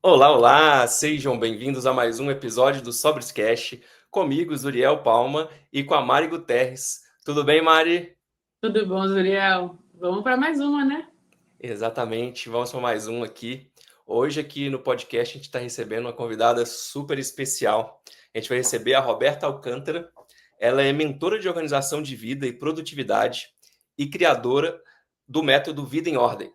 Olá, olá! Sejam bem-vindos a mais um episódio do Sobrescast, comigo, Zuriel Palma, e com a Mari Guterres. Tudo bem, Mari? Tudo bom, Zuriel? Vamos para mais uma, né? Exatamente, vamos para mais um aqui. Hoje aqui no podcast a gente está recebendo uma convidada super especial. A gente vai receber a Roberta Alcântara. Ela é mentora de organização de vida e produtividade e criadora do método Vida em Ordem.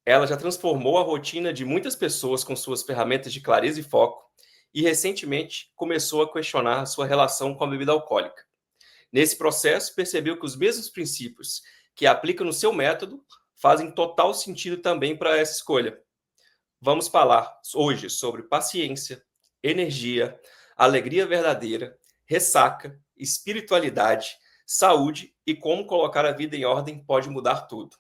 Ela já transformou a rotina de muitas pessoas com suas ferramentas de clareza e foco e recentemente começou a questionar a sua relação com a bebida alcoólica. Nesse processo, percebeu que os mesmos princípios que aplica no seu método fazem total sentido também para essa escolha. Vamos falar hoje sobre paciência, energia, alegria verdadeira, ressaca, espiritualidade, saúde e como colocar a vida em ordem pode mudar tudo.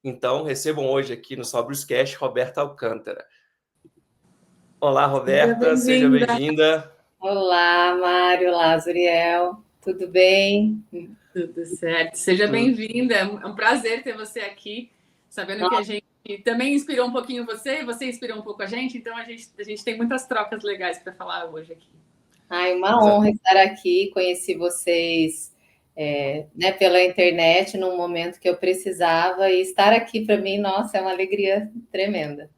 Então, recebam hoje aqui no Sobrescast Roberta Alcântara. Olá, Seja Roberta, seja bem-vinda. bem-vinda. Olá, Mário, olá, Zuriel, tudo bem? Tudo certo. Seja bem-vinda. É um prazer ter você aqui, sabendo que a gente também inspirou um pouquinho você, e você inspirou um pouco a gente, então a gente tem muitas trocas legais para falar hoje aqui. Ai, uma honra estar aqui, conheci vocês né, pela internet num momento que eu precisava e estar aqui para mim, nossa, é uma alegria tremenda.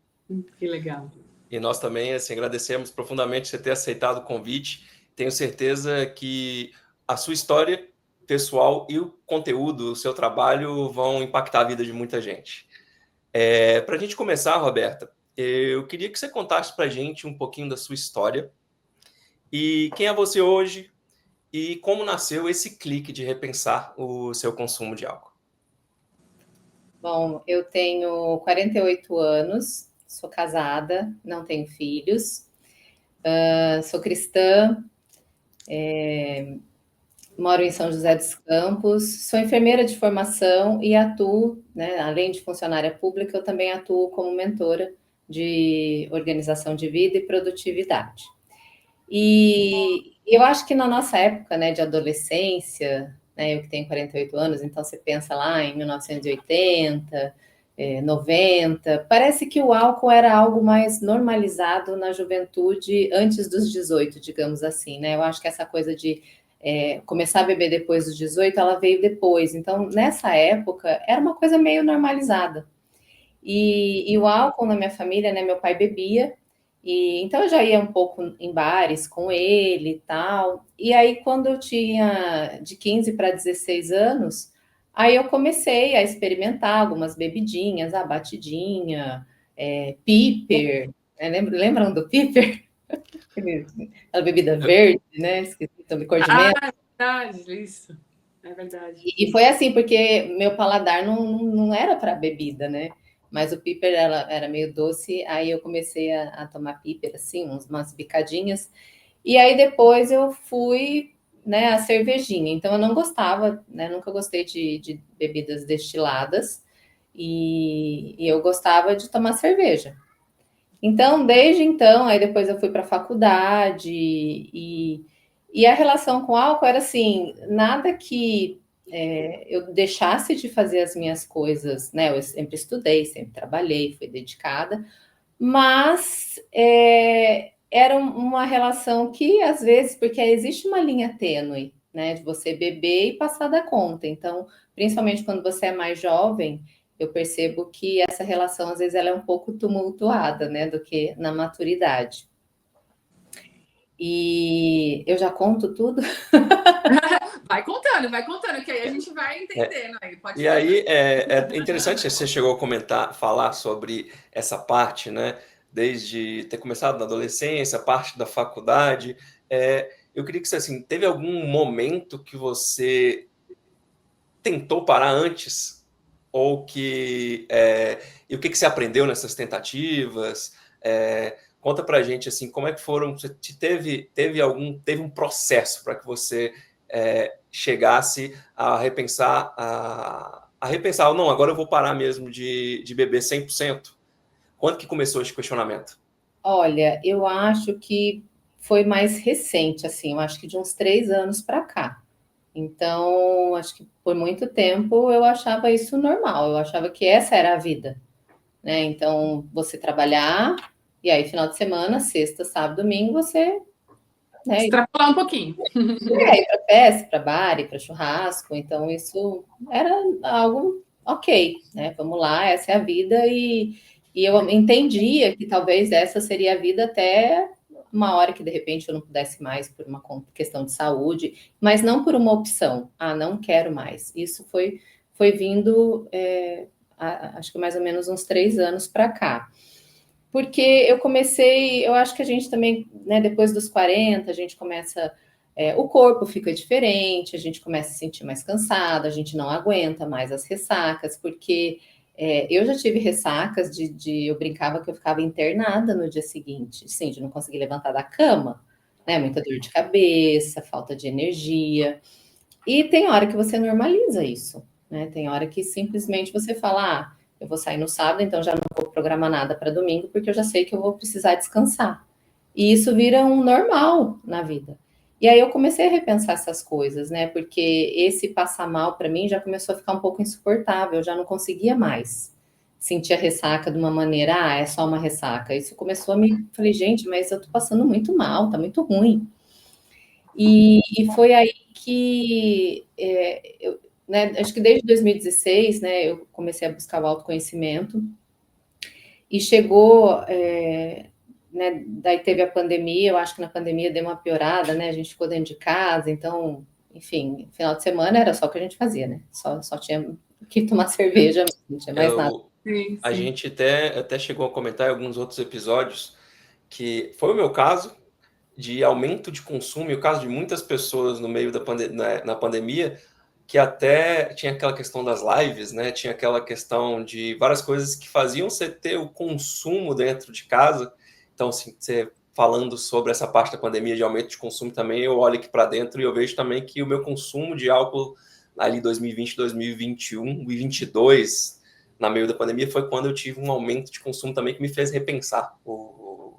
Que legal. E nós também agradecemos profundamente você ter aceitado o convite. Tenho certeza que a sua história pessoal e o conteúdo, o seu trabalho vão impactar a vida de muita gente. Para a gente começar, Roberta, eu queria que você contasse para a gente um pouquinho da sua história e quem é você hoje e como nasceu esse clique de repensar o seu consumo de álcool. Bom, eu tenho 48 anos, sou casada, não tenho filhos, sou cristã, moro em São José dos Campos, sou enfermeira de formação e atuo, né, além de funcionária pública, eu também atuo como mentora de organização de vida e produtividade. E eu acho que na nossa época, né, de adolescência, né, eu que tenho 48 anos, então você pensa lá em 1980, 90, parece que o álcool era algo mais normalizado na juventude antes dos 18, digamos assim, né? Eu acho que essa coisa de começar a beber depois dos 18, ela veio depois. Então, nessa época, era uma coisa meio normalizada. E o álcool na minha família, né? Meu pai bebia, e então eu já ia um pouco em bares com ele e tal. E aí, quando eu tinha de 15 para 16 anos, aí eu comecei a experimentar algumas bebidinhas, a batidinha, piper, né? Lembram do piper? Aquela bebida verde, né? Esqueci, licor de Ah, mel. é verdade, isso. É verdade. E foi assim, porque meu paladar não era para bebida, né? Mas o piper era meio doce, aí eu comecei a tomar piper, assim, umas bicadinhas. E aí depois eu fui, né, a cervejinha. Então eu não gostava, né? Nunca gostei de bebidas destiladas. E eu gostava de tomar cerveja. Então, desde então, aí depois eu fui para a faculdade e a relação com álcool era assim, nada que eu deixasse de fazer as minhas coisas, né? Eu sempre estudei, sempre trabalhei, fui dedicada, mas era uma relação que às vezes, porque existe uma linha tênue, né? De você beber e passar da conta. Então, principalmente quando você é mais jovem, eu percebo que essa relação, às vezes, ela é um pouco tumultuada, né, do que na maturidade. E eu já conto tudo? Vai contando, que aí a gente vai É, entendendo aí. Pode e falar. aí é interessante que você chegou a falar sobre essa parte, né? Desde ter começado na adolescência, parte da faculdade. Eu queria que você, assim, teve algum momento que você tentou parar antes? Ou e o que você aprendeu nessas tentativas? Conta pra gente, assim, como é que foram... Teve um processo para que você chegasse a repensar, não, agora eu vou parar mesmo de beber 100%. Quando que começou esse questionamento? Olha, eu acho que foi mais recente, assim, eu acho que de uns 3 anos para cá. Então, acho que por muito tempo eu achava isso normal, eu achava que essa era a vida, né? Então, você trabalhar, E aí, final de semana, sexta, sábado, domingo, você... né, extrapolar um pouquinho. ir para festa, para bar, ir para churrasco. Então, isso era algo ok, né? Vamos lá, essa é a vida. E eu entendia que talvez essa seria a vida até uma hora que, de repente, eu não pudesse mais por uma questão de saúde, mas não por uma opção. Ah, não quero mais. Isso foi vindo, acho que mais ou menos uns 3 anos para cá. Porque eu comecei, eu acho que a gente também, né, depois dos 40, a gente começa, o corpo fica diferente, a gente começa a se sentir mais cansado, a gente não aguenta mais as ressacas, porque eu já tive ressacas eu brincava que eu ficava internada no dia seguinte, sim, de não conseguir levantar da cama, né, muita dor de cabeça, falta de energia, e tem hora que você normaliza isso, né, tem hora que simplesmente você fala, eu vou sair no sábado, então já não vou programar nada para domingo, porque eu já sei que eu vou precisar descansar. E isso vira um normal na vida. E aí eu comecei a repensar essas coisas, né? Porque esse passar mal para mim já começou a ficar um pouco insuportável, eu já não conseguia mais sentir a ressaca de uma maneira, é só uma ressaca. Isso começou a me. Falei, gente, mas eu tô passando muito mal, tá muito ruim. E foi aí que né, acho que desde 2016, né, eu comecei a buscar o autoconhecimento e chegou, né, daí teve a pandemia, eu acho que na pandemia deu uma piorada, né, a gente ficou dentro de casa, então, enfim, final de semana era só o que a gente fazia, né, só tinha que tomar cerveja, não tinha mais nada. Sim, A gente até chegou a comentar em alguns outros episódios que foi o meu caso de aumento de consumo e o caso de muitas pessoas no meio na pandemia, que até tinha aquela questão das lives, né? Tinha aquela questão de várias coisas que faziam você ter o consumo dentro de casa. Então, assim, você falando sobre essa parte da pandemia de aumento de consumo também, eu olho aqui para dentro e eu vejo também que o meu consumo de álcool ali 2020, 2021 e 2022, na meio da pandemia, foi quando eu tive um aumento de consumo também que me fez repensar o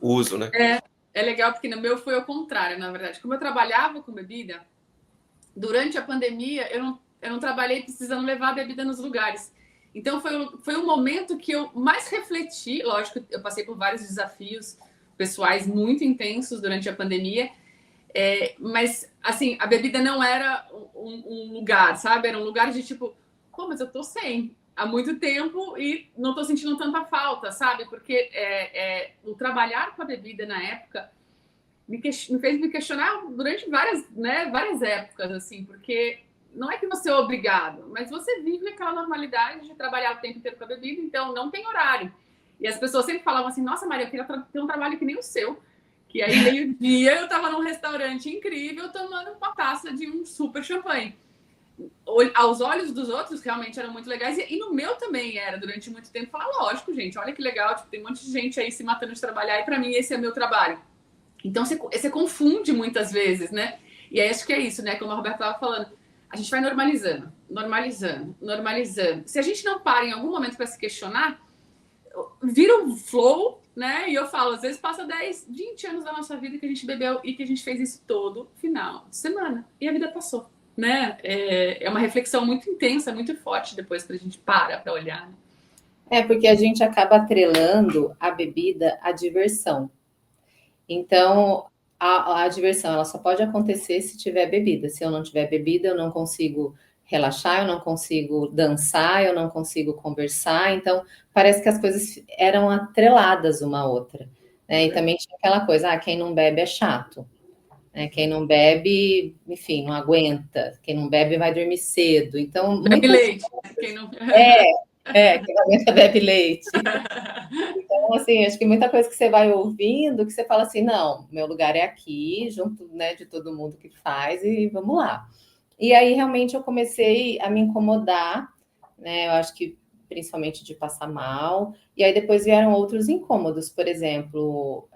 uso, né? É legal porque no meu foi ao contrário, na verdade. Como eu trabalhava com bebida, durante a pandemia eu não trabalhei precisando levar a bebida nos lugares. Então foi um momento que eu mais refleti. Lógico, eu passei por vários desafios pessoais muito intensos durante a pandemia. Mas, assim, a bebida não era um lugar, sabe? Era um lugar de tipo, pô, mas eu tô sem há muito tempo e não tô sentindo tanta falta, sabe? Porque o trabalhar com a bebida na época me fez me questionar durante várias épocas, assim, porque não é que você é obrigado, mas você vive aquela normalidade de trabalhar o tempo inteiro com a bebida, então não tem horário. E as pessoas sempre falavam assim, nossa, Maria, eu queria ter um trabalho que nem o seu. Que aí, meio-dia, eu tava num restaurante incrível tomando uma taça de um super champanhe. Aos olhos dos outros, realmente eram muito legais. E no meu também era, durante muito tempo. Falar, lógico, gente, olha que legal. Tipo, tem um monte de gente aí se matando de trabalhar. E para mim, esse é meu trabalho. Então, você confunde muitas vezes, né? E aí, acho que é isso, né? Como a Roberta estava falando. A gente vai normalizando, normalizando, normalizando. Se a gente não para em algum momento para se questionar, vira um flow, né? E eu falo, às vezes passa 10, 20 anos da nossa vida que a gente bebeu e que a gente fez isso todo final de semana. E a vida passou, né? É uma reflexão muito intensa, muito forte depois que a gente para olhar. Né? Porque a gente acaba atrelando a bebida à diversão. Então, a diversão ela só pode acontecer se tiver bebida. Se eu não tiver bebida, eu não consigo relaxar, eu não consigo dançar, eu não consigo conversar. Então, parece que as coisas eram atreladas uma à outra. Né? E também tinha aquela coisa, quem não bebe é chato. Né? Quem não bebe, enfim, não aguenta. Quem não bebe vai dormir cedo. Então, bebe leite. Quem não... quem não aguenta bebe leite. Então, assim, acho que muita coisa que você vai ouvindo, que você fala assim, não, meu lugar é aqui, junto, né, de todo mundo que faz, e vamos lá. E aí, realmente, eu comecei a me incomodar, né, eu acho que principalmente de passar mal, e aí depois vieram outros incômodos, por exemplo,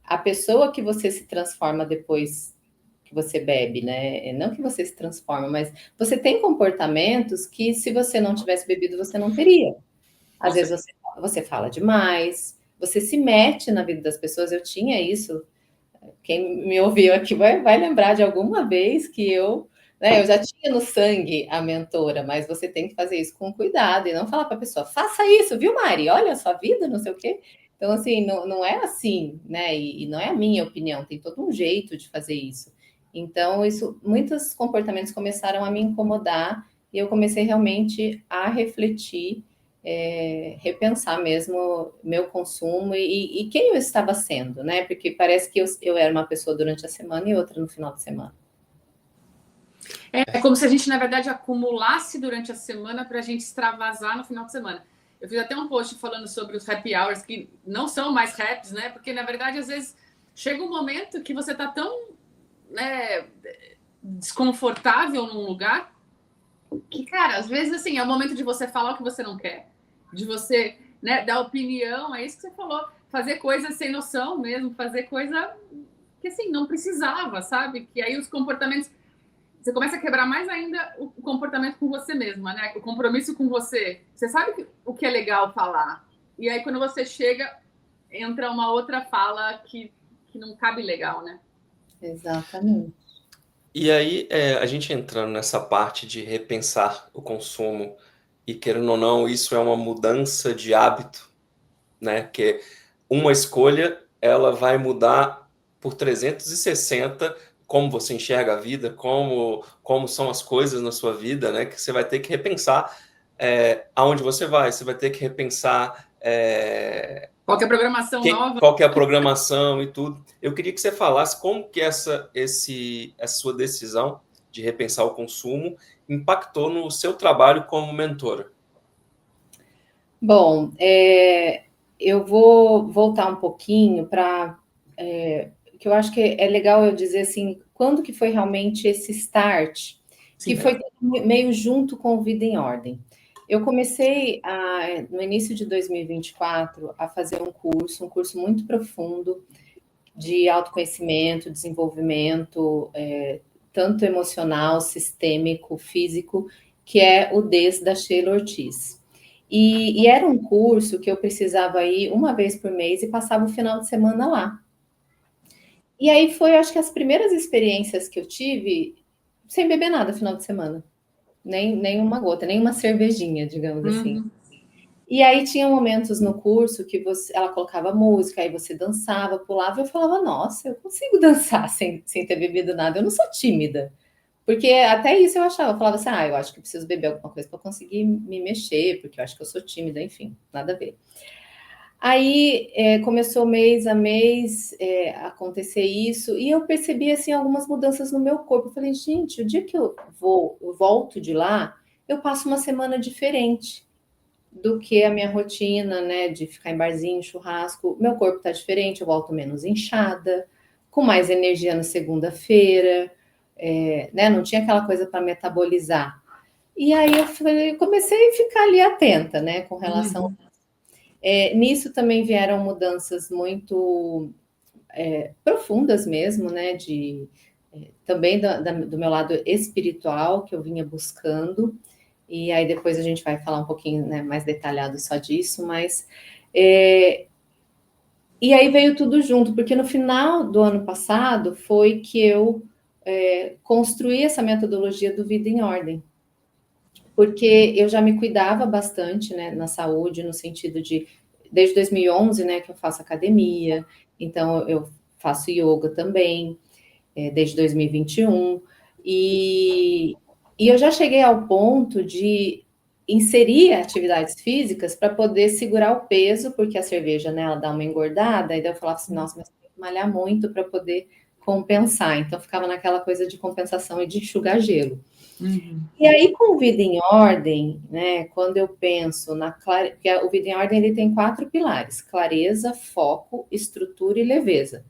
a pessoa que você se transforma depois que você bebe, né, não que você se transforma, mas você tem comportamentos que se você não tivesse bebido, você não teria. Às vezes você fala demais, você se mete na vida das pessoas. Eu tinha isso. Quem me ouviu aqui vai lembrar de alguma vez que eu já tinha no sangue a mentora, mas você tem que fazer isso com cuidado e não falar para a pessoa, faça isso, viu, Mari? Olha a sua vida, não sei o quê. Então, assim, não é assim, né? E não é a minha opinião, tem todo um jeito de fazer isso. Então, muitos comportamentos começaram a me incomodar e eu comecei realmente a refletir, repensar mesmo meu consumo e quem eu estava sendo, né? Porque parece que eu era uma pessoa durante a semana e outra no final de semana. É como se a gente, na verdade, acumulasse durante a semana para a gente extravasar no final de semana. Eu fiz até um post falando sobre os happy hours, que não são mais haps, né? Porque, na verdade, às vezes chega um momento que você tá tão, né, desconfortável num lugar que, cara, às vezes, assim, é o momento de você falar o que você não quer, de você, né, dar opinião, é isso que você falou, fazer coisas sem noção mesmo, fazer coisa que, assim, não precisava, sabe? Que aí os comportamentos você começa a quebrar mais ainda o comportamento com você mesma, né? O compromisso com você. Você sabe o que é legal falar. E aí, quando você chega, entra uma outra fala que não cabe legal, né? Exatamente. E aí, a gente entrando nessa parte de repensar o consumo, e querendo ou não, isso é uma mudança de hábito, né? Que uma escolha, ela vai mudar por 360 como você enxerga a vida, como são as coisas na sua vida, né? Que você vai ter que repensar aonde você vai ter que repensar Qual que é a programação nova? qual que é a programação e tudo. Eu queria que você falasse como que essa sua decisão de repensar o consumo impactou no seu trabalho como mentora. Bom, eu vou voltar um pouquinho para que eu acho que é legal eu dizer assim, quando que foi realmente esse start, que Sim. foi meio junto com o Vida em Ordem. Eu comecei no início de 2024 a fazer um curso muito profundo de autoconhecimento, desenvolvimento, tanto emocional, sistêmico, físico, que é o DES da Sheila Ortiz. E era um curso que eu precisava ir uma vez por mês e passava o final de semana lá. E aí foi, acho que as primeiras experiências que eu tive sem beber nada no final de semana. Nem uma gota, nem uma cervejinha, digamos assim. E aí tinha momentos no curso que ela colocava música, aí você dançava, pulava, e eu falava, nossa, eu consigo dançar sem ter bebido nada, eu não sou tímida. Porque até isso eu achava, eu falava assim, eu acho que eu preciso beber alguma coisa para conseguir me mexer, porque eu acho que eu sou tímida, enfim, nada a ver. Aí começou mês a mês acontecer isso, e eu percebi assim algumas mudanças no meu corpo. Eu falei, gente, o dia que eu volto de lá, eu passo uma semana diferente do que a minha rotina, né, de ficar em barzinho, churrasco. Meu corpo tá diferente, eu volto menos inchada, com mais energia na segunda-feira, né, não tinha aquela coisa para metabolizar. E aí eu comecei a ficar ali atenta, né, com relação. Nisso também vieram mudanças muito profundas mesmo, né, também do meu lado espiritual, que eu vinha buscando. E aí depois a gente vai falar um pouquinho, né, mais detalhado só disso, mas e aí veio tudo junto, porque no final do ano passado foi que eu construí essa metodologia do Vida em Ordem, porque eu já me cuidava bastante, né, na saúde, no sentido de desde 2011, né, que eu faço academia, então eu faço yoga também, desde 2021, e eu já cheguei ao ponto de inserir atividades físicas para poder segurar o peso, porque a cerveja, né, ela dá uma engordada, e daí eu falava assim, nossa, mas tem que malhar muito para poder compensar. Então ficava naquela coisa de compensação e de enxugar gelo. E aí, com o Vida em Ordem, né, quando eu penso porque o Vida em Ordem ele tem 4 pilares: clareza, foco, estrutura e leveza.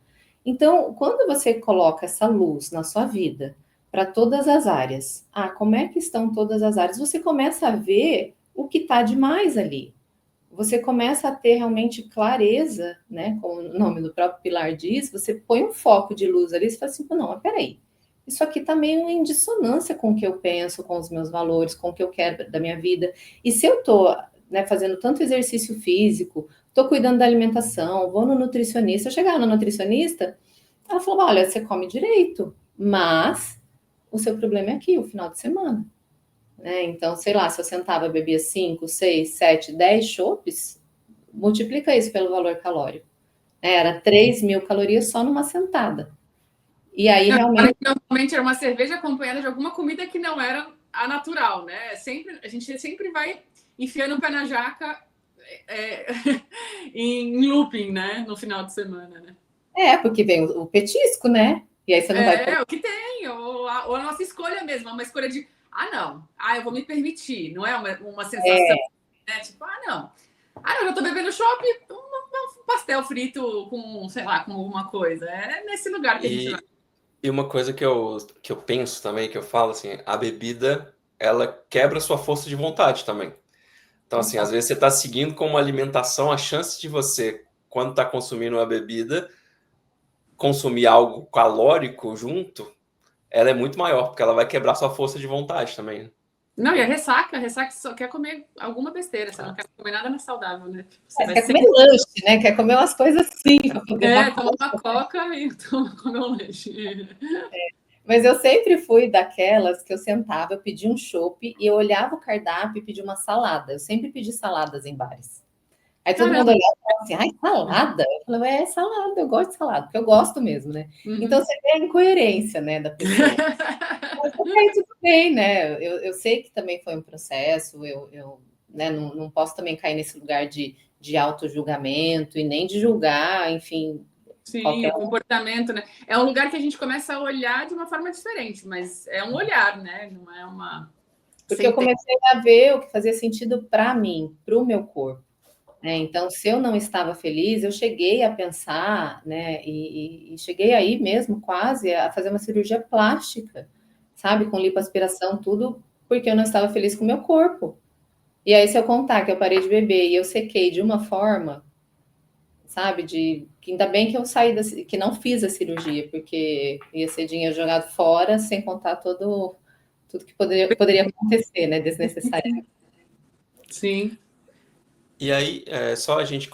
Então, quando você coloca essa luz na sua vida para todas as áreas, como é que estão todas as áreas? Você começa a ver o que está demais ali. Você começa a ter realmente clareza, né? Como o nome do próprio pilar diz, você põe um foco de luz ali e fala assim, não, mas peraí, isso aqui está meio em dissonância com o que eu penso, com os meus valores, com o que eu quero da minha vida. E se eu estou, né, fazendo tanto exercício físico, estou cuidando da alimentação, vou no nutricionista, eu chegar no nutricionista, ela falou, olha, você come direito, mas o seu problema é aqui, o final de semana. Né? Então, sei lá, se eu sentava, bebia 5, 6, 7, 10 chopes, multiplica isso pelo valor calórico. Era 3.000 calorias só numa sentada. E aí, realmente... Normalmente era uma cerveja acompanhada de alguma comida que não era a natural, né? A gente sempre vai enfiando o pé na jaca em looping, né? No final de semana, né? Porque vem o petisco, né? E aí você não vai... o que tem, ou a nossa escolha mesmo, uma escolha de, não, eu vou me permitir, não é uma sensação, né? Tipo, não, eu já tô bebendo chopp, um pastel frito com, sei lá, com alguma coisa. É nesse lugar que a gente vai. E uma coisa que eu penso também, que eu falo, assim, a bebida, ela quebra a sua força de vontade também. Então, assim, às vezes você está seguindo com uma alimentação, a chance de você, quando está consumindo uma bebida, consumir algo calórico junto, ela é muito maior, porque ela vai quebrar sua força de vontade também. Não, e a ressaca só quer comer alguma besteira, você não quer comer nada mais saudável, né? Você quer comer lanche, né? Quer comer umas coisas assim. Tomar uma coca e comer um lanche. Mas eu sempre fui daquelas que eu sentava, eu pedia um chopp e eu olhava o cardápio e pedia uma salada. Eu sempre pedi saladas em bares. Aí todo mundo olhava e falava assim, ai, salada? Eu falava, salada, eu gosto de salada, porque eu gosto mesmo, né? Então você vê a incoerência, né, da pessoa. Mas tudo bem, né? Eu sei que também foi um processo, eu né, não posso também cair nesse lugar de auto-julgamento e nem de julgar, enfim. Sim, o comportamento, né? É um lugar que a gente começa a olhar de uma forma diferente, mas é um olhar, né? Não é uma... Porque eu comecei a ver o que fazia sentido para mim, para o meu corpo. Então, se eu não estava feliz, eu cheguei a pensar, né? E cheguei aí mesmo quase a fazer uma cirurgia plástica, sabe? Com lipoaspiração, tudo, porque eu não estava feliz com o meu corpo. E aí, se eu contar que eu parei de beber e eu sequei de uma forma, sabe? Que ainda bem que eu saí que não fiz a cirurgia, porque ia ser dinheiro jogado fora, sem contar tudo que poderia acontecer, né? Desnecessariamente. Sim. E aí, só a gente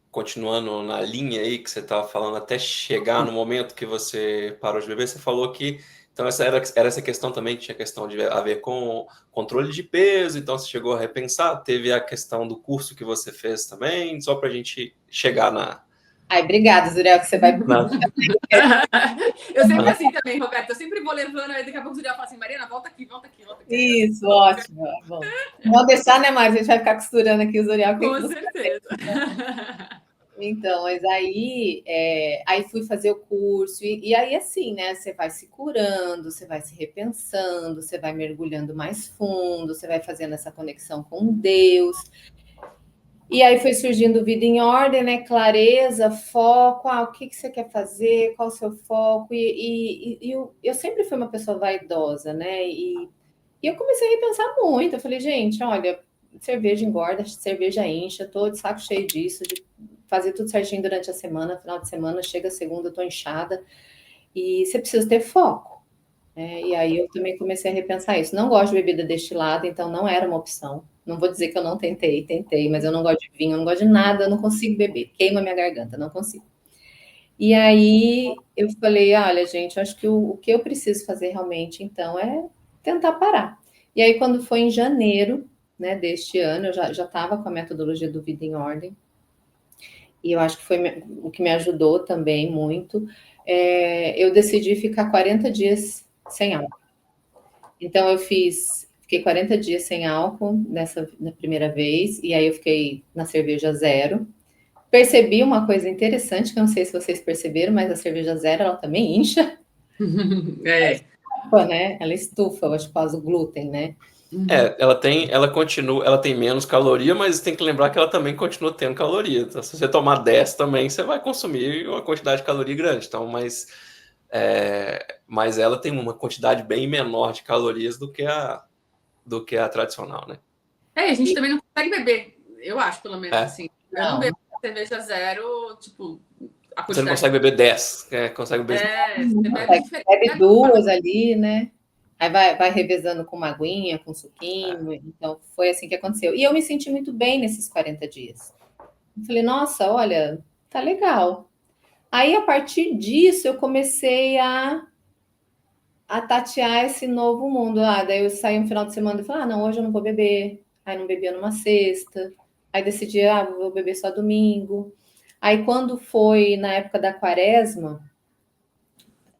continuando na linha aí que você estava falando, até chegar no momento que você parou de beber, você falou que então era essa questão também, que tinha questão de a ver com controle de peso, então você chegou a repensar, teve a questão do curso que você fez também, só para a gente chegar na... Ai, obrigada, Zuriel, que você vai... Eu sempre assim também, Roberto, eu sempre vou levando, aí daqui a pouco o Zuriel fala assim, Mariana, volta aqui, volta aqui, volta aqui. Isso, ótimo. Bom. Não vou deixar, né, Mari? A gente vai ficar costurando aqui o Zuriel. Com certeza. Então, mas aí fui fazer o curso, e aí assim, né? Você vai se curando, você vai se repensando, você vai mergulhando mais fundo, você vai fazendo essa conexão com Deus. E aí foi surgindo vida em ordem, né? Clareza, foco, o que você quer fazer, qual o seu foco. E eu sempre fui uma pessoa vaidosa, né? E eu comecei a repensar muito. Eu falei, gente, olha, cerveja engorda, cerveja incha, tô de saco cheio disso, de fazer tudo certinho durante a semana, final de semana, chega a segunda, eu tô inchada. E você precisa ter foco. E aí eu também comecei a repensar isso. Não gosto de bebida destilada, então não era uma opção. Não vou dizer que eu não tentei, mas eu não gosto de vinho, eu não gosto de nada, eu não consigo beber, queima minha garganta, não consigo. E aí eu falei, olha, gente, eu acho que o que eu preciso fazer realmente, então, é tentar parar. E aí, quando foi em janeiro, né, deste ano, eu já estava com a metodologia do Vida em Ordem, e eu acho que foi o que me ajudou também muito. Eu decidi ficar 40 dias sem álcool. Então, eu fiquei 40 dias sem álcool na primeira vez, e aí eu fiquei na cerveja zero. Percebi uma coisa interessante, que eu não sei se vocês perceberam, mas a cerveja zero, ela também incha. Né? Ela estufa, eu acho, por causa do glúten, né? Ela tem menos caloria, mas tem que lembrar que ela também continua tendo caloria. Então, se você tomar 10 também, você vai consumir uma quantidade de caloria grande. Então, mas ela tem uma quantidade bem menor de calorias do que a tradicional, né? A gente também não consegue beber, eu acho, pelo menos, assim. Eu não bebo cerveja zero, tipo, a quantidade... Você não consegue beber 10, consegue beber... Você bebe duas ali, né? Aí vai revezando com uma aguinha, com suquinho. Então, foi assim que aconteceu. E eu me senti muito bem nesses 40 dias. Eu falei, nossa, olha, tá legal. Aí, a partir disso, eu comecei a tatear esse novo mundo. Daí eu saí um final de semana e falei, não, hoje eu não vou beber. Aí não bebia numa sexta. Aí decidi, vou beber só domingo. Aí quando foi na época da quaresma,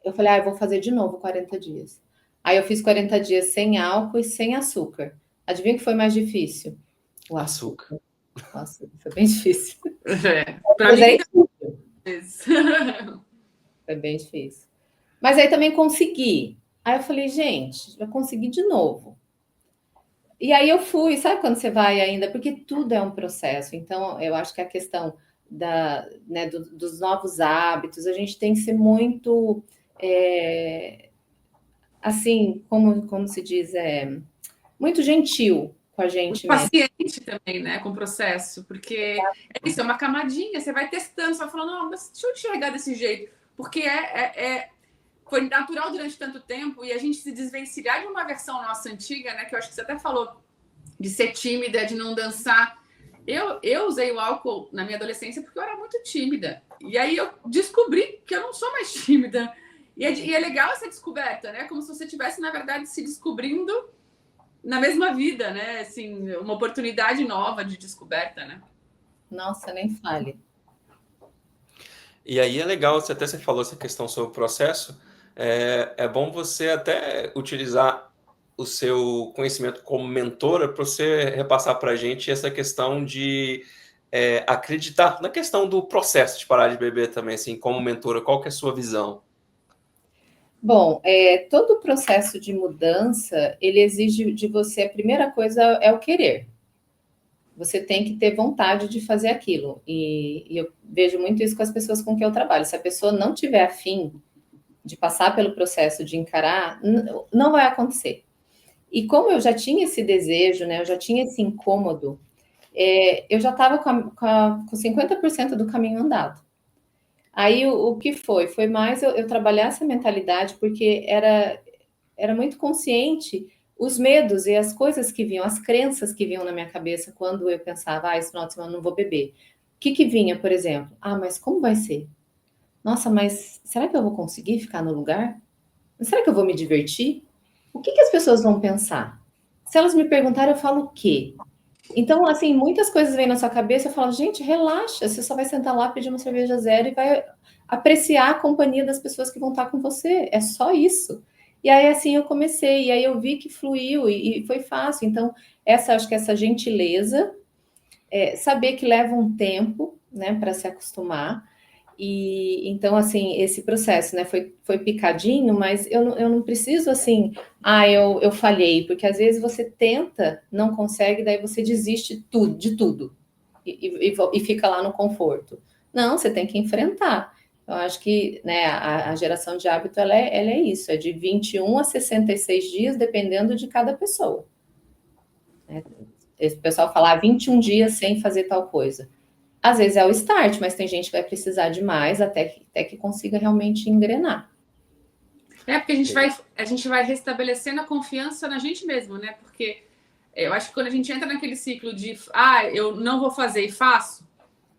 eu falei, eu vou fazer de novo 40 dias. Aí eu fiz 40 dias sem álcool e sem açúcar. Adivinha o que foi mais difícil? O Açúcar. açúcar. O açúcar foi bem difícil. Para mim, foi bem difícil. Mas aí também consegui. Aí eu falei, gente, já consegui de novo. E aí eu fui, sabe quando você vai ainda? Porque tudo é um processo. Então, eu acho que a questão dos novos hábitos, a gente tem que ser muito, assim, como se diz, muito gentil com a gente mesmo. Paciente também, né, com o processo, porque é isso, é uma camadinha, você vai testando, você vai falando, não, mas deixa eu enxergar desse jeito, porque foi natural durante tanto tempo e a gente se desvencilhar de uma versão nossa antiga, né, que eu acho que você até falou de ser tímida, de não dançar. Eu usei o álcool na minha adolescência porque eu era muito tímida. E aí eu descobri que eu não sou mais tímida. E é legal essa descoberta, né? Como se você estivesse, na verdade, se descobrindo na mesma vida, né? Assim, uma oportunidade nova de descoberta, né? Nossa, nem fale. E aí é legal, você falou essa questão sobre o processo, é bom você até utilizar o seu conhecimento como mentora para você repassar para a gente essa questão de acreditar na questão do processo de parar de beber também, assim, como mentora, qual que é a sua visão? Bom, todo o processo de mudança, ele exige de você, a primeira coisa é o querer. Você tem que ter vontade de fazer aquilo. E eu vejo muito isso com as pessoas com quem eu trabalho. Se a pessoa não tiver afim de passar pelo processo de encarar, não vai acontecer. E como eu já tinha esse desejo, né, eu já tinha esse incômodo, eu já estava com 50% do caminho andado. Aí o que foi? Foi mais eu trabalhar essa mentalidade, porque era muito consciente os medos e as coisas que vinham, as crenças que vinham na minha cabeça quando eu pensava, esse final de semana eu não vou beber. O que vinha, por exemplo? Mas como vai ser? Nossa, mas será que eu vou conseguir ficar no lugar? Será que eu vou me divertir? O que as pessoas vão pensar? Se elas me perguntarem, eu falo o quê? Então, assim, muitas coisas vêm na sua cabeça, eu falo, gente, relaxa, você só vai sentar lá, pedir uma cerveja zero e vai apreciar a companhia das pessoas que vão estar com você. É só isso. E aí, assim, eu comecei, e aí eu vi que fluiu e foi fácil. Então, acho que essa gentileza, saber que leva um tempo, né, para se acostumar. E então, assim, esse processo, né, foi picadinho, mas eu não preciso, assim, eu falhei, porque às vezes você tenta, não consegue, daí você desiste de tudo e fica lá no conforto. Não, você tem que enfrentar. Eu acho que, né, a geração de hábito, ela é isso, é de 21 a 66 dias, dependendo de cada pessoa. Esse pessoal fala 21 dias sem fazer tal coisa. Às vezes é o start, mas tem gente que vai precisar de mais até que consiga realmente engrenar. Porque a gente vai restabelecendo a confiança na gente mesmo, né? Porque eu acho que quando a gente entra naquele ciclo de eu não vou fazer e faço,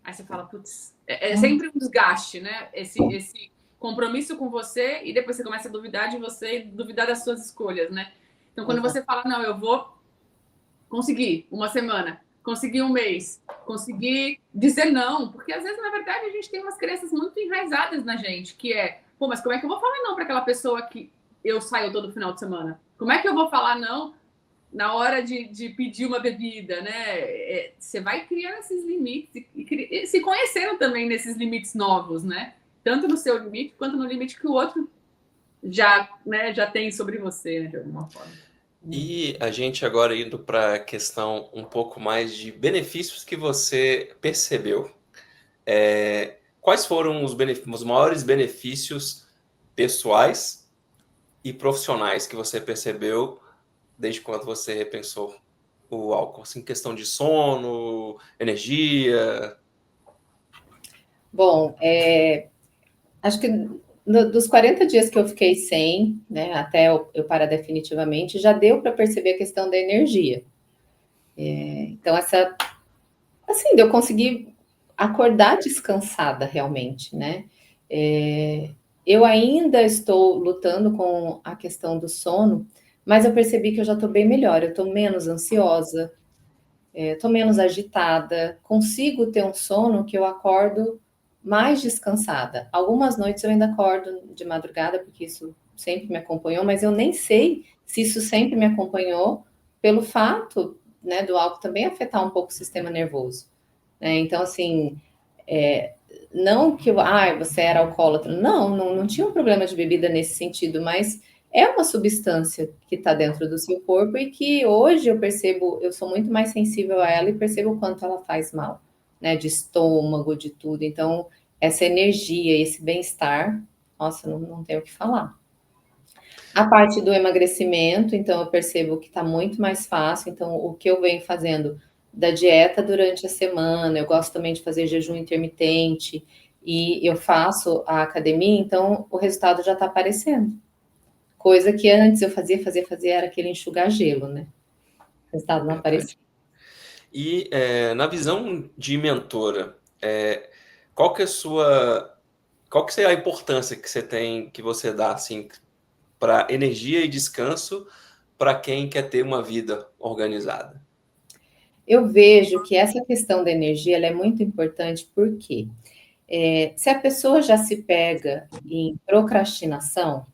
aí você fala, putz, é sempre um desgaste, né? Esse compromisso com você e depois você começa a duvidar de você e duvidar das suas escolhas, né? Então, quando você fala, não, eu vou conseguir uma semana, conseguir um mês, conseguir dizer não, porque às vezes, na verdade, a gente tem umas crenças muito enraizadas na gente, que mas como é que eu vou falar não para aquela pessoa que eu saio todo final de semana? Como é que eu vou falar não na hora de pedir uma bebida, né? Você vai criando esses limites e se conhecendo também nesses limites novos, né? Tanto no seu limite quanto no limite que o outro já tem sobre você, né, de alguma forma. E a gente agora indo para a questão um pouco mais de benefícios que você percebeu. Quais foram os maiores benefícios pessoais e profissionais que você percebeu desde quando você repensou o álcool? Assim, questão de sono, energia? Bom, acho que dos 40 dias que eu fiquei sem, né, até eu parar definitivamente, já deu para perceber a questão da energia. Então, assim, eu consegui acordar descansada realmente, né? Eu ainda estou lutando com a questão do sono, mas eu percebi que eu já estou bem melhor, eu estou menos ansiosa, estou menos agitada, consigo ter um sono que eu acordo mais descansada. Algumas noites eu ainda acordo de madrugada, porque isso sempre me acompanhou, mas eu nem sei se isso sempre me acompanhou pelo fato, né, do álcool também afetar um pouco o sistema nervoso, né? Então, assim, não que você era alcoólatra, não tinha um problema de bebida nesse sentido, mas é uma substância que está dentro do seu corpo e que hoje eu percebo, eu sou muito mais sensível a ela e percebo o quanto ela faz mal, né? De estômago, de tudo. Então, essa energia, esse bem-estar, nossa, não tenho o que falar. A parte do emagrecimento, então eu percebo que está muito mais fácil. Então, o que eu venho fazendo da dieta durante a semana, eu gosto também de fazer jejum intermitente e eu faço a academia, então o resultado já está aparecendo. Coisa que antes eu fazia, era aquele enxugar gelo, né? O resultado não aparecia. E na visão de mentora, qual que é qual que é a importância que você tem, que você dá assim para energia e descanso para quem quer ter uma vida organizada? Eu vejo que essa questão da energia ela é muito importante porque se a pessoa já se pega em procrastinação,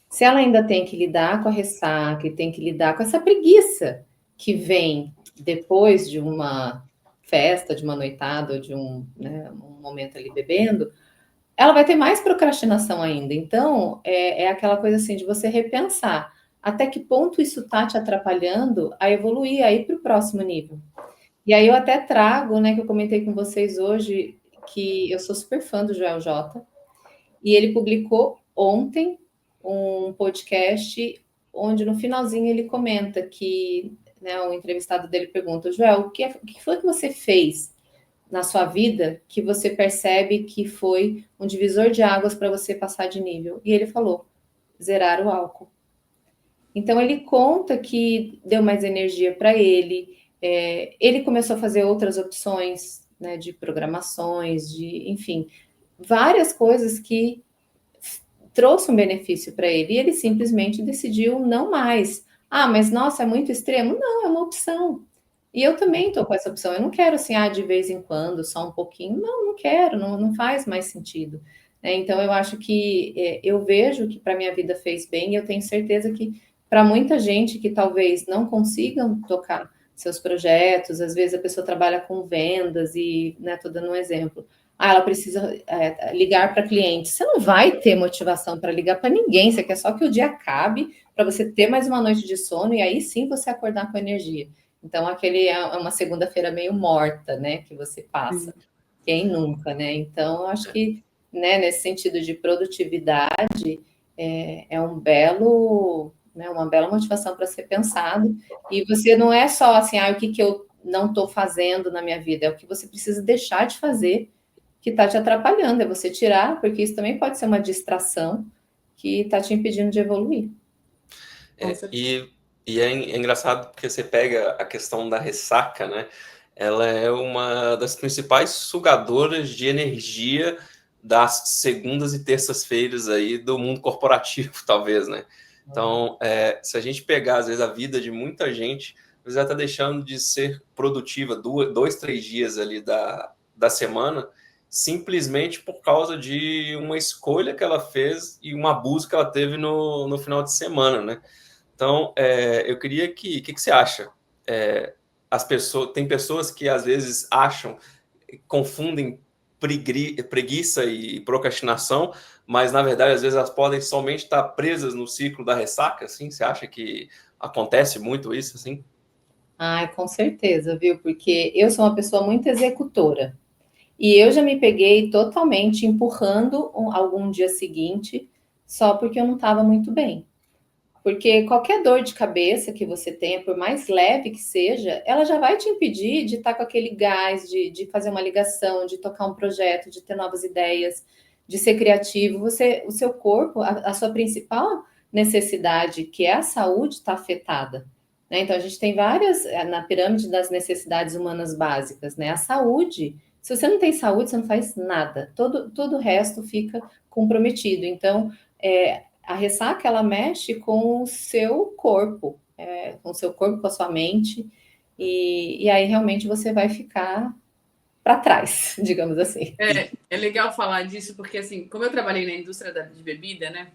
se ela ainda tem que lidar com a ressaca e tem que lidar com essa preguiça que vem depois de uma festa, de uma noitada ou de né, um momento ali bebendo, ela vai ter mais procrastinação ainda. Então, é aquela coisa assim de você repensar até que ponto isso está te atrapalhando a evoluir aí para o próximo nível. E aí eu até trago, né, que eu comentei com vocês hoje, que eu sou super fã do Joel J. E ele publicou ontem um podcast onde no finalzinho ele comenta que, né, o entrevistado dele pergunta, Joel, o que foi que você fez na sua vida que você percebe que foi um divisor de águas para você passar de nível? E ele falou, zerar o álcool. Então ele conta que deu mais energia para ele, ele começou a fazer outras opções, né, de programações, enfim, várias coisas que trouxe um benefício para ele e ele simplesmente decidiu não mais. Ah, mas nossa, é muito extremo? Não, é uma opção. E eu também estou com essa opção. Eu não quero assim, de vez em quando, só um pouquinho. Não quero, não faz mais sentido. Então, eu acho que eu vejo que para minha vida fez bem e eu tenho certeza que para muita gente que talvez não consigam tocar seus projetos, às vezes a pessoa trabalha com vendas e, né, estou dando um exemplo. Ela precisa ligar para clientes. Você não vai ter motivação para ligar para ninguém. Você quer só que o dia acabe para você ter mais uma noite de sono e aí sim você acordar com energia. Então, aquele é uma segunda-feira meio morta, né? Que você passa. Quem nunca, né? Então, eu acho que, né, nesse sentido de produtividade, é um belo, né, uma bela motivação para ser pensado. E você não é só assim, o que eu não estou fazendo na minha vida, é o que você precisa deixar de fazer que está te atrapalhando, é você tirar, porque isso também pode ser uma distração que está te impedindo de evoluir. E é engraçado porque você pega a questão da ressaca, né? Ela é uma das principais sugadoras de energia das segundas e terças-feiras aí do mundo corporativo, talvez, né? Então, se a gente pegar, às vezes, a vida de muita gente, às vezes ela está deixando de ser produtiva 2, 3 dias ali da semana, simplesmente por causa de uma escolha que ela fez e um abuso que ela teve no final de semana, né? Então, eu queria que você acha? Tem pessoas que às vezes confundem preguiça e procrastinação, mas na verdade às vezes elas podem somente estar presas no ciclo da ressaca, assim? Você acha que acontece muito isso, assim? Com certeza, viu? Porque eu sou uma pessoa muito executora. E eu já me peguei totalmente empurrando algum dia seguinte só porque eu não estava muito bem. Porque qualquer dor de cabeça que você tenha, por mais leve que seja, ela já vai te impedir de estar com aquele gás, de fazer uma ligação, de tocar um projeto, de ter novas ideias, de ser criativo. O seu corpo, a sua principal necessidade, que é a saúde, está afetada. Né? Então, a gente tem várias, na pirâmide das necessidades humanas básicas, né? A saúde, se você não tem saúde, você não faz nada. Todo o resto fica comprometido. Então, a ressaca, ela mexe com o seu corpo, com a sua mente. e aí realmente você vai ficar para trás, digamos assim. É legal falar disso, porque assim, como eu trabalhei na indústria de bebida, né?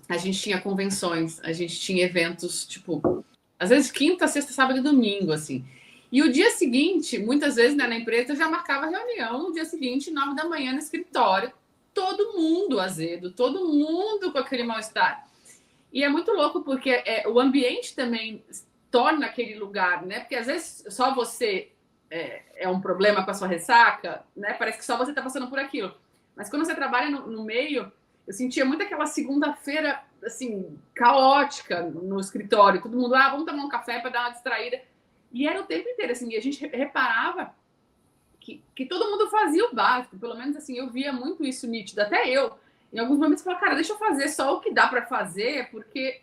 A gente tinha convenções, a gente tinha eventos, tipo, às vezes quinta, sexta, sábado e domingo, assim. E o dia seguinte, muitas vezes, né, na empresa, eu já marcava reunião no dia seguinte, 9 da manhã, no escritório. Todo mundo azedo, todo mundo com aquele mal-estar. E é muito louco, porque o ambiente também torna aquele lugar, né? Porque às vezes só você é um problema com a sua ressaca, né? Parece que só você está passando por aquilo. Mas quando você trabalha no meio, eu sentia muito aquela segunda-feira, assim, caótica no escritório. Todo mundo, vamos tomar um café para dar uma distraída. E era o tempo inteiro, assim, e a gente reparava que todo mundo fazia o básico. Pelo menos, assim, eu via muito isso nítido. Até eu, em alguns momentos, falava, cara, deixa eu fazer só o que dá para fazer, porque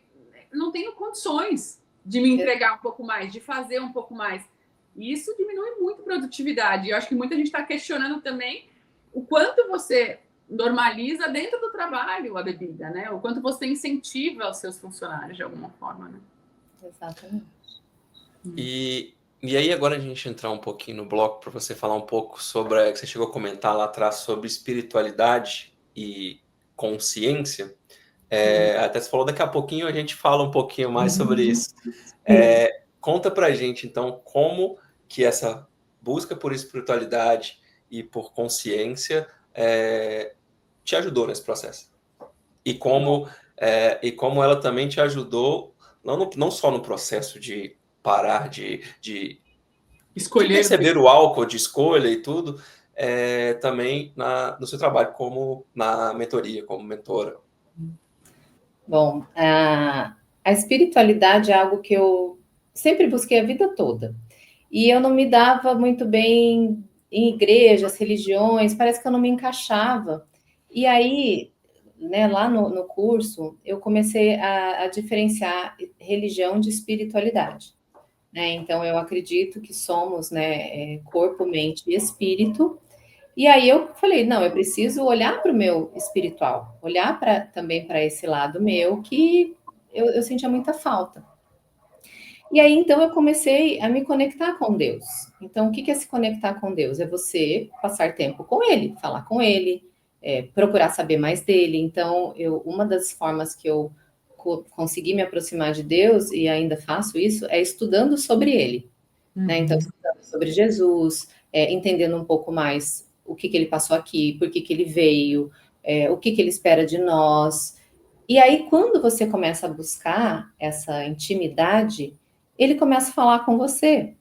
não tenho condições de me entregar um pouco mais, de fazer um pouco mais. E isso diminui muito a produtividade. Eu acho que muita gente está questionando também o quanto você normaliza dentro do trabalho a bebida, né? O quanto você incentiva os seus funcionários de alguma forma, né? Exatamente. E aí agora a gente entrar um pouquinho no bloco para você falar um pouco sobre, que você chegou a comentar lá atrás, sobre espiritualidade e consciência. Até você falou, daqui a pouquinho a gente fala um pouquinho mais sobre isso. Conta pra gente, então, como que essa busca por espiritualidade e por consciência te ajudou nesse processo. E como ela também te ajudou, não só no processo de parar de escolher, perceber o álcool de escolha e tudo, também no seu trabalho como na mentoria, como mentora. Bom, a espiritualidade é algo que eu sempre busquei a vida toda. E eu não me dava muito bem em igrejas, religiões, parece que eu não me encaixava. E aí, né, lá no curso, eu comecei a diferenciar religião de espiritualidade. Né? Então, eu acredito que somos, né, corpo, mente e espírito. E aí eu falei, não, eu preciso olhar para o meu espiritual, olhar também para esse lado meu que eu sentia muita falta. E aí, então, eu comecei a me conectar com Deus. Então, o que é se conectar com Deus? É você passar tempo com Ele, falar com Ele, procurar saber mais dele. Então, uma das formas que eu consegui me aproximar de Deus, e ainda faço isso, é estudando sobre Ele. Né? Então, estudando sobre Jesus, entendendo um pouco mais o que Ele passou aqui, por que Ele veio, o que Ele espera de nós. E aí, quando você começa a buscar essa intimidade, ele começa a falar com você.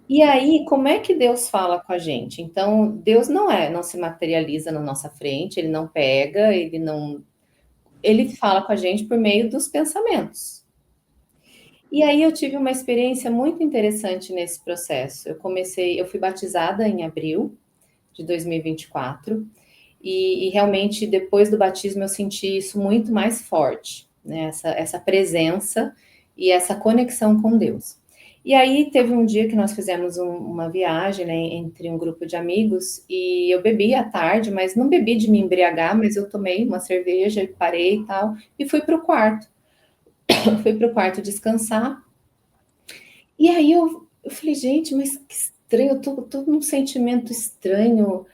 E aí, como é que Deus fala com a gente? Então, Deus não se materializa na nossa frente, ele não pega, ele fala com a gente por meio dos pensamentos. E aí eu tive uma experiência muito interessante nesse processo. Eu fui batizada em abril de 2024, e realmente depois do batismo eu senti isso muito mais forte, né? Essa presença e essa conexão com Deus. E aí teve um dia que nós fizemos uma viagem, né, entre um grupo de amigos, e eu bebi à tarde, mas não bebi de me embriagar, mas eu tomei uma cerveja, parei e tal, e fui para o quarto. Fui para o quarto descansar. E aí eu falei, gente, mas que estranho, eu tô num sentimento estranho.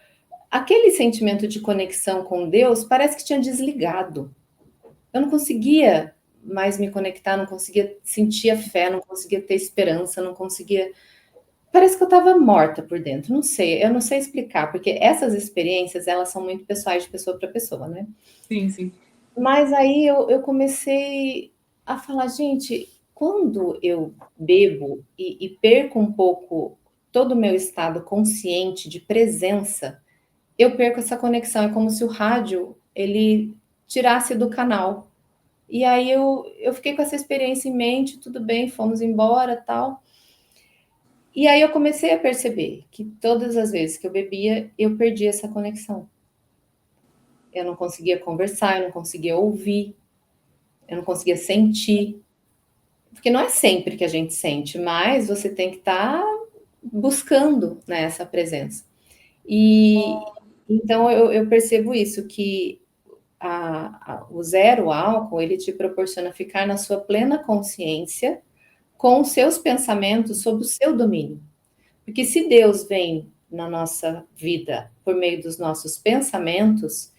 Aquele sentimento de conexão com Deus parece que tinha desligado. Eu não conseguia mais me conectar, não conseguia sentir a fé, não conseguia ter esperança, não conseguia. Parece que eu estava morta por dentro, não sei, eu não sei explicar, porque essas experiências, elas são muito pessoais de pessoa para pessoa, né? Sim, sim. Mas aí eu comecei a falar, gente, quando eu bebo e perco um pouco todo o meu estado consciente de presença, eu perco essa conexão. É como se o rádio ele tirasse do canal. E aí eu fiquei com essa experiência em mente, tudo bem, fomos embora, tal. E aí eu comecei a perceber que todas as vezes que eu bebia, eu perdia essa conexão. Eu não conseguia conversar, eu não conseguia ouvir, eu não conseguia sentir. Porque não é sempre que a gente sente, mas você tem que estar buscando, né, essa presença. E então eu percebo isso, que o zero álcool, ele te proporciona ficar na sua plena consciência com os seus pensamentos sob o seu domínio. Porque se Deus vem na nossa vida por meio dos nossos pensamentos,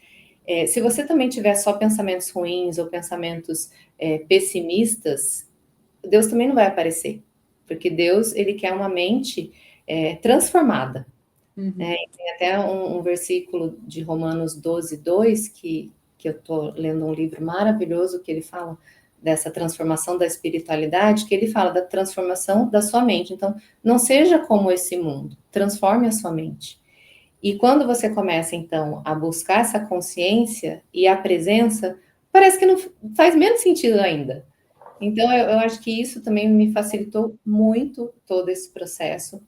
se você também tiver só pensamentos ruins ou pensamentos pessimistas, Deus também não vai aparecer. Porque Deus, ele quer uma mente transformada. Tem até um versículo de Romanos 12:2, que eu estou lendo um livro maravilhoso, que ele fala dessa transformação da espiritualidade, que ele fala da transformação da sua mente. Então, não seja como esse mundo, transforme a sua mente. E quando você começa, então, a buscar essa consciência e a presença, parece que não faz menos sentido ainda. Então, eu acho que isso também me facilitou muito todo esse processo.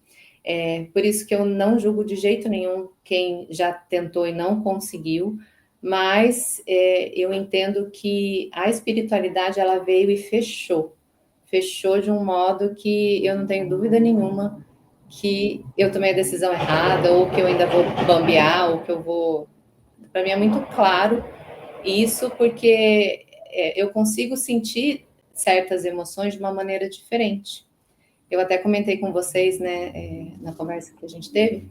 Por isso que eu não julgo de jeito nenhum quem já tentou e não conseguiu, mas eu entendo que a espiritualidade, ela veio e fechou de um modo que eu não tenho dúvida nenhuma que eu tomei a decisão errada, ou que eu ainda vou bambear, ou que eu vou... Para mim é muito claro isso, porque eu consigo sentir certas emoções de uma maneira diferente. Eu até comentei com vocês, né, na conversa que a gente teve,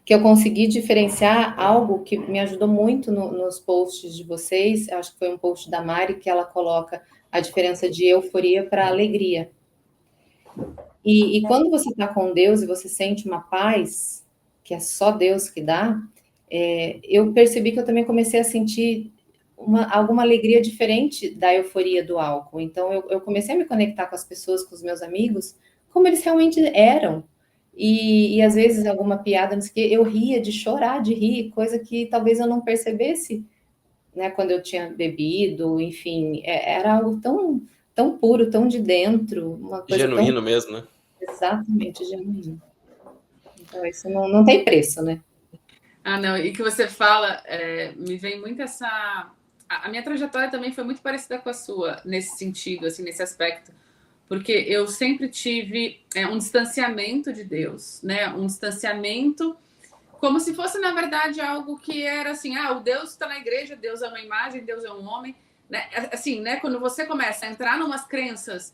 que eu consegui diferenciar algo que me ajudou muito nos posts de vocês. Acho que foi um post da Mari, que ela coloca a diferença de euforia para alegria. E quando você está com Deus e você sente uma paz, que é só Deus que dá, eu percebi que eu também comecei a sentir alguma alegria diferente da euforia do álcool. Então, eu comecei a me conectar com as pessoas, com os meus amigos, como eles realmente eram. E às vezes, alguma piada, não sei o quê, eu ria de chorar, de rir, coisa que talvez eu não percebesse, né, quando eu tinha bebido, enfim, era algo tão puro, tão de dentro, uma coisa genuíno mesmo, né? Exatamente, genuíno. Então, isso não tem preço, né? Não, e que você fala, me vem muito essa... A minha trajetória também foi muito parecida com a sua, nesse sentido, assim, nesse aspecto. Porque eu sempre tive um distanciamento de Deus, né? Um distanciamento como se fosse, na verdade, algo que era assim, o Deus está na igreja, Deus é uma imagem, Deus é um homem. Né? Assim, né? Quando você começa a entrar em umas crenças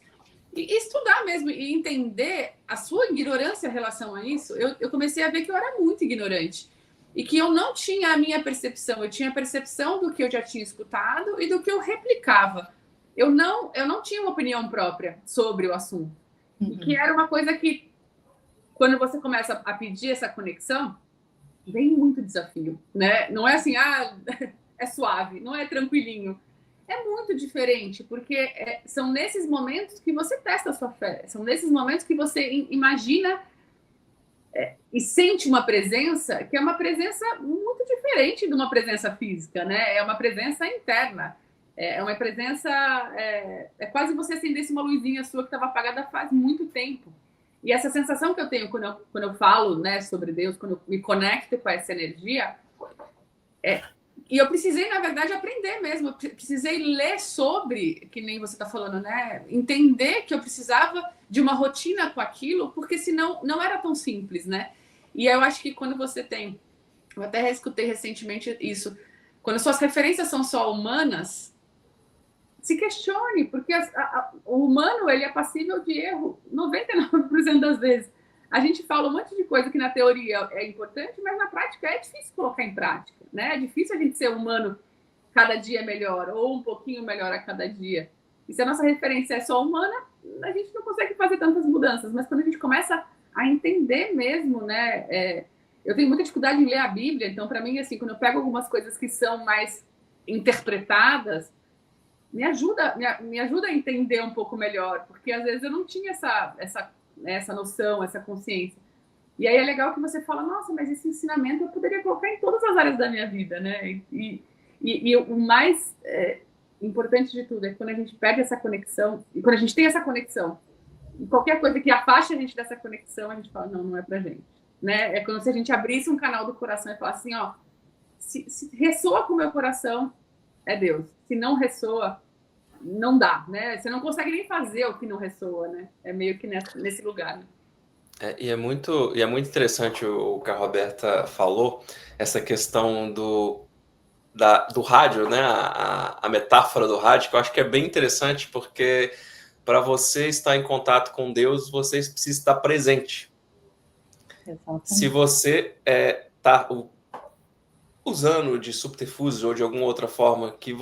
e estudar mesmo e entender a sua ignorância em relação a isso, eu comecei a ver que eu era muito ignorante. E que eu não tinha a minha percepção, eu tinha a percepção do que eu já tinha escutado e do que eu replicava. Eu não tinha uma opinião própria sobre o assunto. E que era uma coisa que, quando você começa a pedir essa conexão, vem muito desafio, né? Não é assim, é suave, não é tranquilinho. É muito diferente, porque são nesses momentos que você testa a sua fé, são nesses momentos que você imagina e sente uma presença que é uma presença muito diferente de uma presença física, né? É uma presença interna. É uma presença... É quase você acendesse uma luzinha sua que estava apagada faz muito tempo. E essa sensação que eu tenho quando eu falo, né, sobre Deus, quando eu me conecto com essa energia... E eu precisei, na verdade, aprender mesmo. Eu precisei ler sobre, que nem você está falando, né? Entender que eu precisava de uma rotina com aquilo, porque senão não era tão simples, né? E eu acho que quando você tem... Eu até escutei recentemente isso. Quando suas referências são só humanas, se questione, porque o humano, ele é passível de erro 99% das vezes. A gente fala um monte de coisa que na teoria é importante, mas na prática é difícil colocar em prática, né? É difícil a gente ser humano cada dia melhor, ou um pouquinho melhor a cada dia. E se a nossa referência é só humana, a gente não consegue fazer tantas mudanças. Mas quando a gente começa a entender mesmo, né? Eu tenho muita dificuldade em ler a Bíblia, então para mim, assim, quando eu pego algumas coisas que são mais interpretadas, me ajuda a entender um pouco melhor, porque às vezes eu não tinha essa noção, essa consciência. E aí é legal que você fala, nossa, mas esse ensinamento eu poderia colocar em todas as áreas da minha vida, né? E o mais importante de tudo é que quando a gente perde essa conexão, e quando a gente tem essa conexão, e qualquer coisa que afaste a gente dessa conexão, a gente fala, não é pra gente. Né? É como se a gente abrisse um canal do coração e falasse assim, se ressoa com o meu coração, é Deus. Se não ressoa, não dá, né? Você não consegue nem fazer o que não ressoa, né? É meio que nesse lugar. Né? E é muito interessante o que a Roberta falou, essa questão do rádio, né? A metáfora do rádio, que eu acho que é bem interessante, porque para você estar em contato com Deus, você precisa estar presente. Exatamente. Se você está usando de subterfúgio ou de alguma outra forma que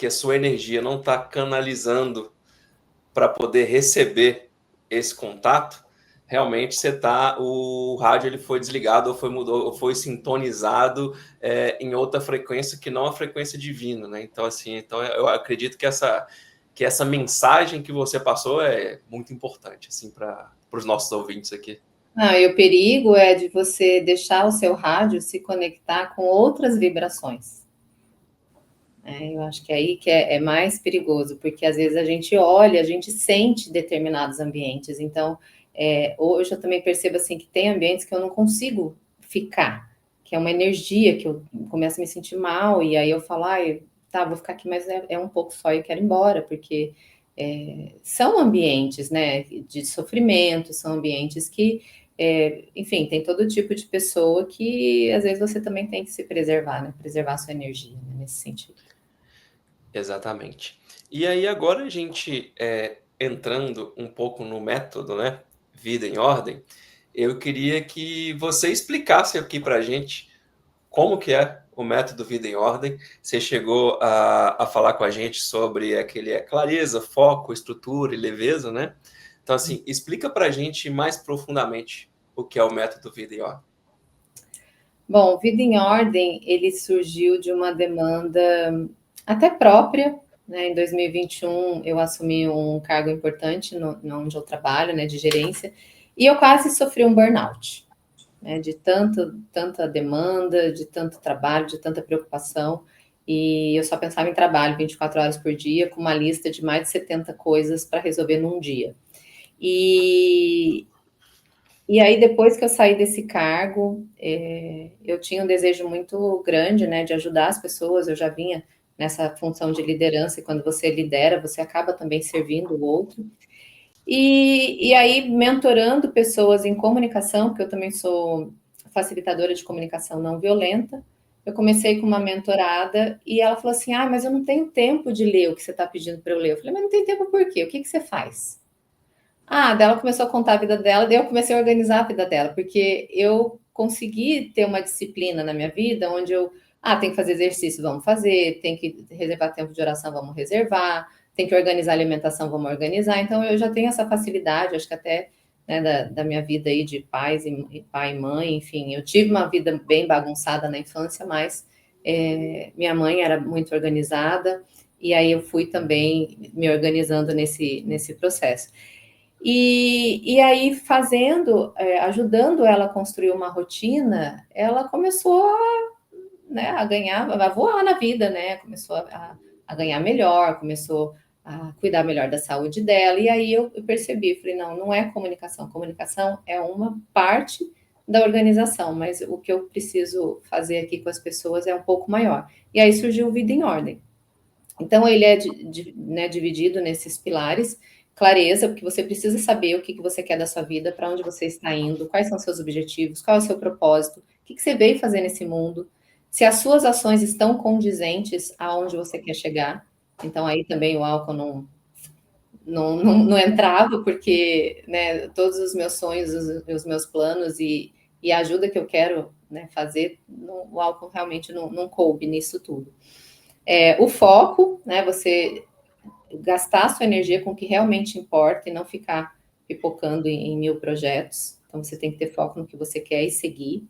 a sua energia não está canalizando para poder receber esse contato, realmente o rádio ele foi desligado ou foi sintonizado em outra frequência que não a frequência divina, né? Então assim, eu acredito que essa mensagem que você passou é muito importante assim para os nossos ouvintes aqui. E o perigo é de você deixar o seu rádio se conectar com outras vibrações. Eu acho que aí que é mais perigoso, porque às vezes a gente olha, a gente sente determinados ambientes. Então, hoje eu também percebo assim que tem ambientes que eu não consigo ficar, que é uma energia que eu começo a me sentir mal, e aí eu falo, tá, vou ficar aqui, mas é um pouco só e quero ir embora, porque são ambientes, né, de sofrimento, são ambientes que, enfim, tem todo tipo de pessoa que às vezes você também tem que se preservar, né, preservar a sua energia, né, nesse sentido. Exatamente. E aí agora a gente entrando um pouco no método, né, Vida em Ordem, eu queria que você explicasse aqui para a gente como que é o método Vida em Ordem. Você chegou a falar com a gente sobre aquele clareza, foco, estrutura e leveza, né? Então, assim, explica para a gente mais profundamente o que é o método Vida em Ordem. Bom, Vida em Ordem, ele surgiu de uma demanda até própria, né? Em 2021, eu assumi um cargo importante onde eu trabalho, né, de gerência, e eu quase sofri um burnout, né, de tanta demanda, de tanto trabalho, de tanta preocupação, e eu só pensava em trabalho 24 horas por dia, com uma lista de mais de 70 coisas para resolver num dia. E aí, depois que eu saí desse cargo, eu tinha um desejo muito grande, né, de ajudar as pessoas. Eu já vinha nessa função de liderança, e quando você lidera, você acaba também servindo o outro. E aí, mentorando pessoas em comunicação, porque eu também sou facilitadora de comunicação não violenta, eu comecei com uma mentorada e ela falou assim: mas eu não tenho tempo de ler o que você está pedindo para eu ler. Eu falei: mas não tem tempo por quê? O que você faz? Daí ela começou a contar a vida dela, daí eu comecei a organizar a vida dela, porque eu consegui ter uma disciplina na minha vida onde tem que fazer exercício, vamos fazer, tem que reservar tempo de oração, vamos reservar, tem que organizar a alimentação, vamos organizar. Então eu já tenho essa facilidade, acho que até, né, da minha vida aí de pai e mãe, enfim, eu tive uma vida bem bagunçada na infância, mas minha mãe era muito organizada, e aí eu fui também me organizando nesse processo. E aí, ajudando ela a construir uma rotina, ela começou a ganhar, a voar na vida, né? Começou a ganhar melhor, começou a cuidar melhor da saúde dela. E aí eu percebi, falei, não é comunicação. Comunicação é uma parte da organização, mas o que eu preciso fazer aqui com as pessoas é um pouco maior. E aí surgiu o Vida em Ordem. Então, ele é dividido nesses pilares. Clareza, porque você precisa saber o que você quer da sua vida, para onde você está indo, quais são seus objetivos, qual é o seu propósito, o que você veio fazer nesse mundo, se as suas ações estão condizentes aonde você quer chegar. Então, aí também o álcool não entrava, porque, né, todos os meus sonhos, os meus planos e a ajuda que eu quero, né, fazer, o álcool realmente não coube nisso tudo. O foco, né, você gastar sua energia com o que realmente importa e não ficar pipocando em 1000 projetos. Então, você tem que ter foco no que você quer e seguir.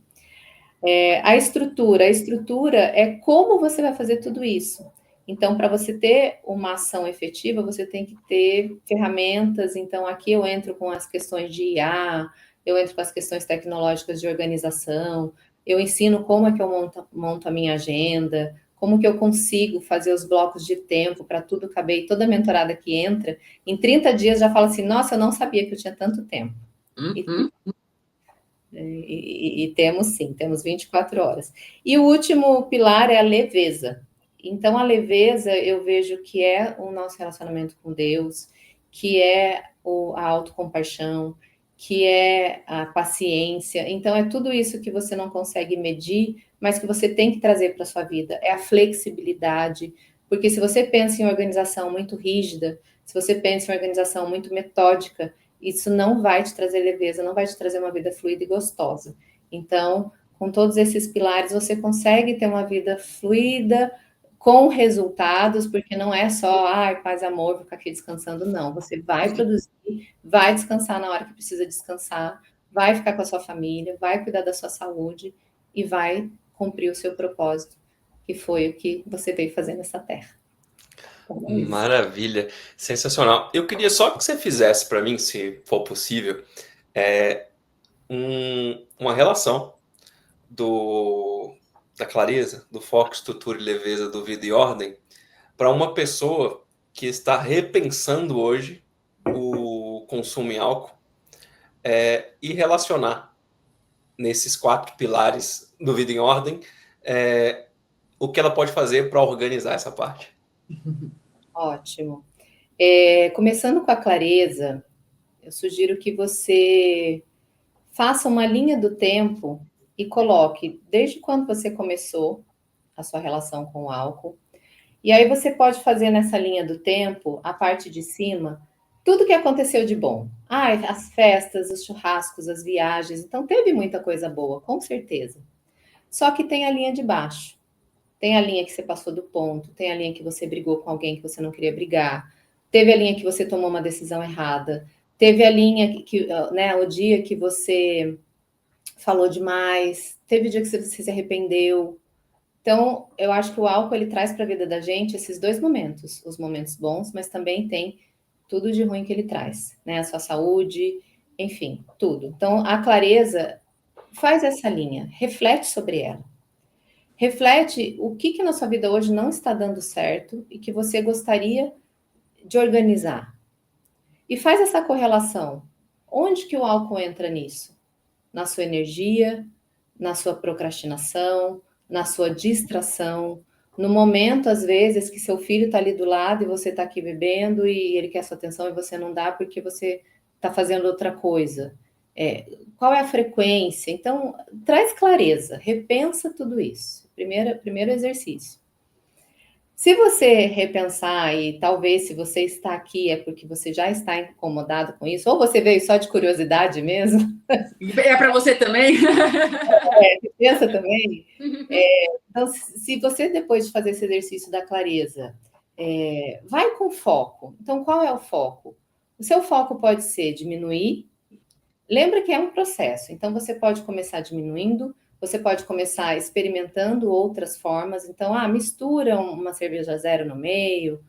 A estrutura é como você vai fazer tudo isso. Então, para você ter uma ação efetiva, você tem que ter ferramentas. Então, aqui eu entro com as questões de IA, eu entro com as questões tecnológicas de organização, eu ensino como é que eu monto a minha agenda, como que eu consigo fazer os blocos de tempo para tudo caber. E toda mentorada que entra, em 30 dias já fala assim, nossa, eu não sabia que eu tinha tanto tempo. E temos sim, temos 24 horas. E o último pilar é a leveza. Então, a leveza, eu vejo que é o nosso relacionamento com Deus, que é a autocompaixão, que é a paciência. Então, é tudo isso que você não consegue medir, mas que você tem que trazer para a sua vida. É a flexibilidade, porque se você pensa em organização muito rígida, se você pensa em organização muito metódica, isso não vai te trazer leveza, não vai te trazer uma vida fluida e gostosa. Então, com todos esses pilares, você consegue ter uma vida fluida, com resultados, porque não é só, paz, amor, vou ficar aqui descansando, não. Você vai produzir, vai descansar na hora que precisa descansar, vai ficar com a sua família, vai cuidar da sua saúde e vai cumprir o seu propósito, que foi o que você veio fazer nessa terra. Maravilha, sensacional. Eu queria só que você fizesse para mim, se for possível, uma relação da clareza, do foco, estrutura e leveza do Vida e Ordem para uma pessoa que está repensando hoje o consumo em álcool e relacionar nesses 4 pilares do Vida em Ordem o que ela pode fazer para organizar essa parte. Ótimo. Começando com a clareza, eu sugiro que você faça uma linha do tempo e coloque desde quando você começou a sua relação com o álcool. E aí você pode fazer nessa linha do tempo, a parte de cima, tudo que aconteceu de bom. As festas, os churrascos, as viagens. Então teve muita coisa boa, com certeza. Só que tem a linha de baixo. Tem a linha que você passou do ponto, tem a linha que você brigou com alguém que você não queria brigar, teve a linha que você tomou uma decisão errada, teve a linha o dia que você falou demais, teve o dia que você se arrependeu. Então, eu acho que o álcool ele traz para a vida da gente esses 2 momentos, os momentos bons, mas também tem tudo de ruim que ele traz, né? A sua saúde, enfim, tudo. Então, a clareza faz essa linha, reflete sobre ela. Reflete o que na sua vida hoje não está dando certo e que você gostaria de organizar. E faz essa correlação. Onde que o álcool entra nisso? Na sua energia, na sua procrastinação, na sua distração, no momento, às vezes, que seu filho está ali do lado e você está aqui bebendo e ele quer sua atenção e você não dá porque você está fazendo outra coisa. Qual é a frequência? Então, traz clareza, repensa tudo isso. Primeiro exercício. Se você repensar e talvez se você está aqui é porque você já está incomodado com isso, ou você veio só de curiosidade mesmo. É para você também? Pensa também. Então, se você depois de fazer esse exercício da clareza, vai com foco. Então, qual é o foco? O seu foco pode ser diminuir. Lembra que é um processo. Então, você pode começar diminuindo. Você pode começar experimentando outras formas. Então, mistura uma cerveja zero no meio,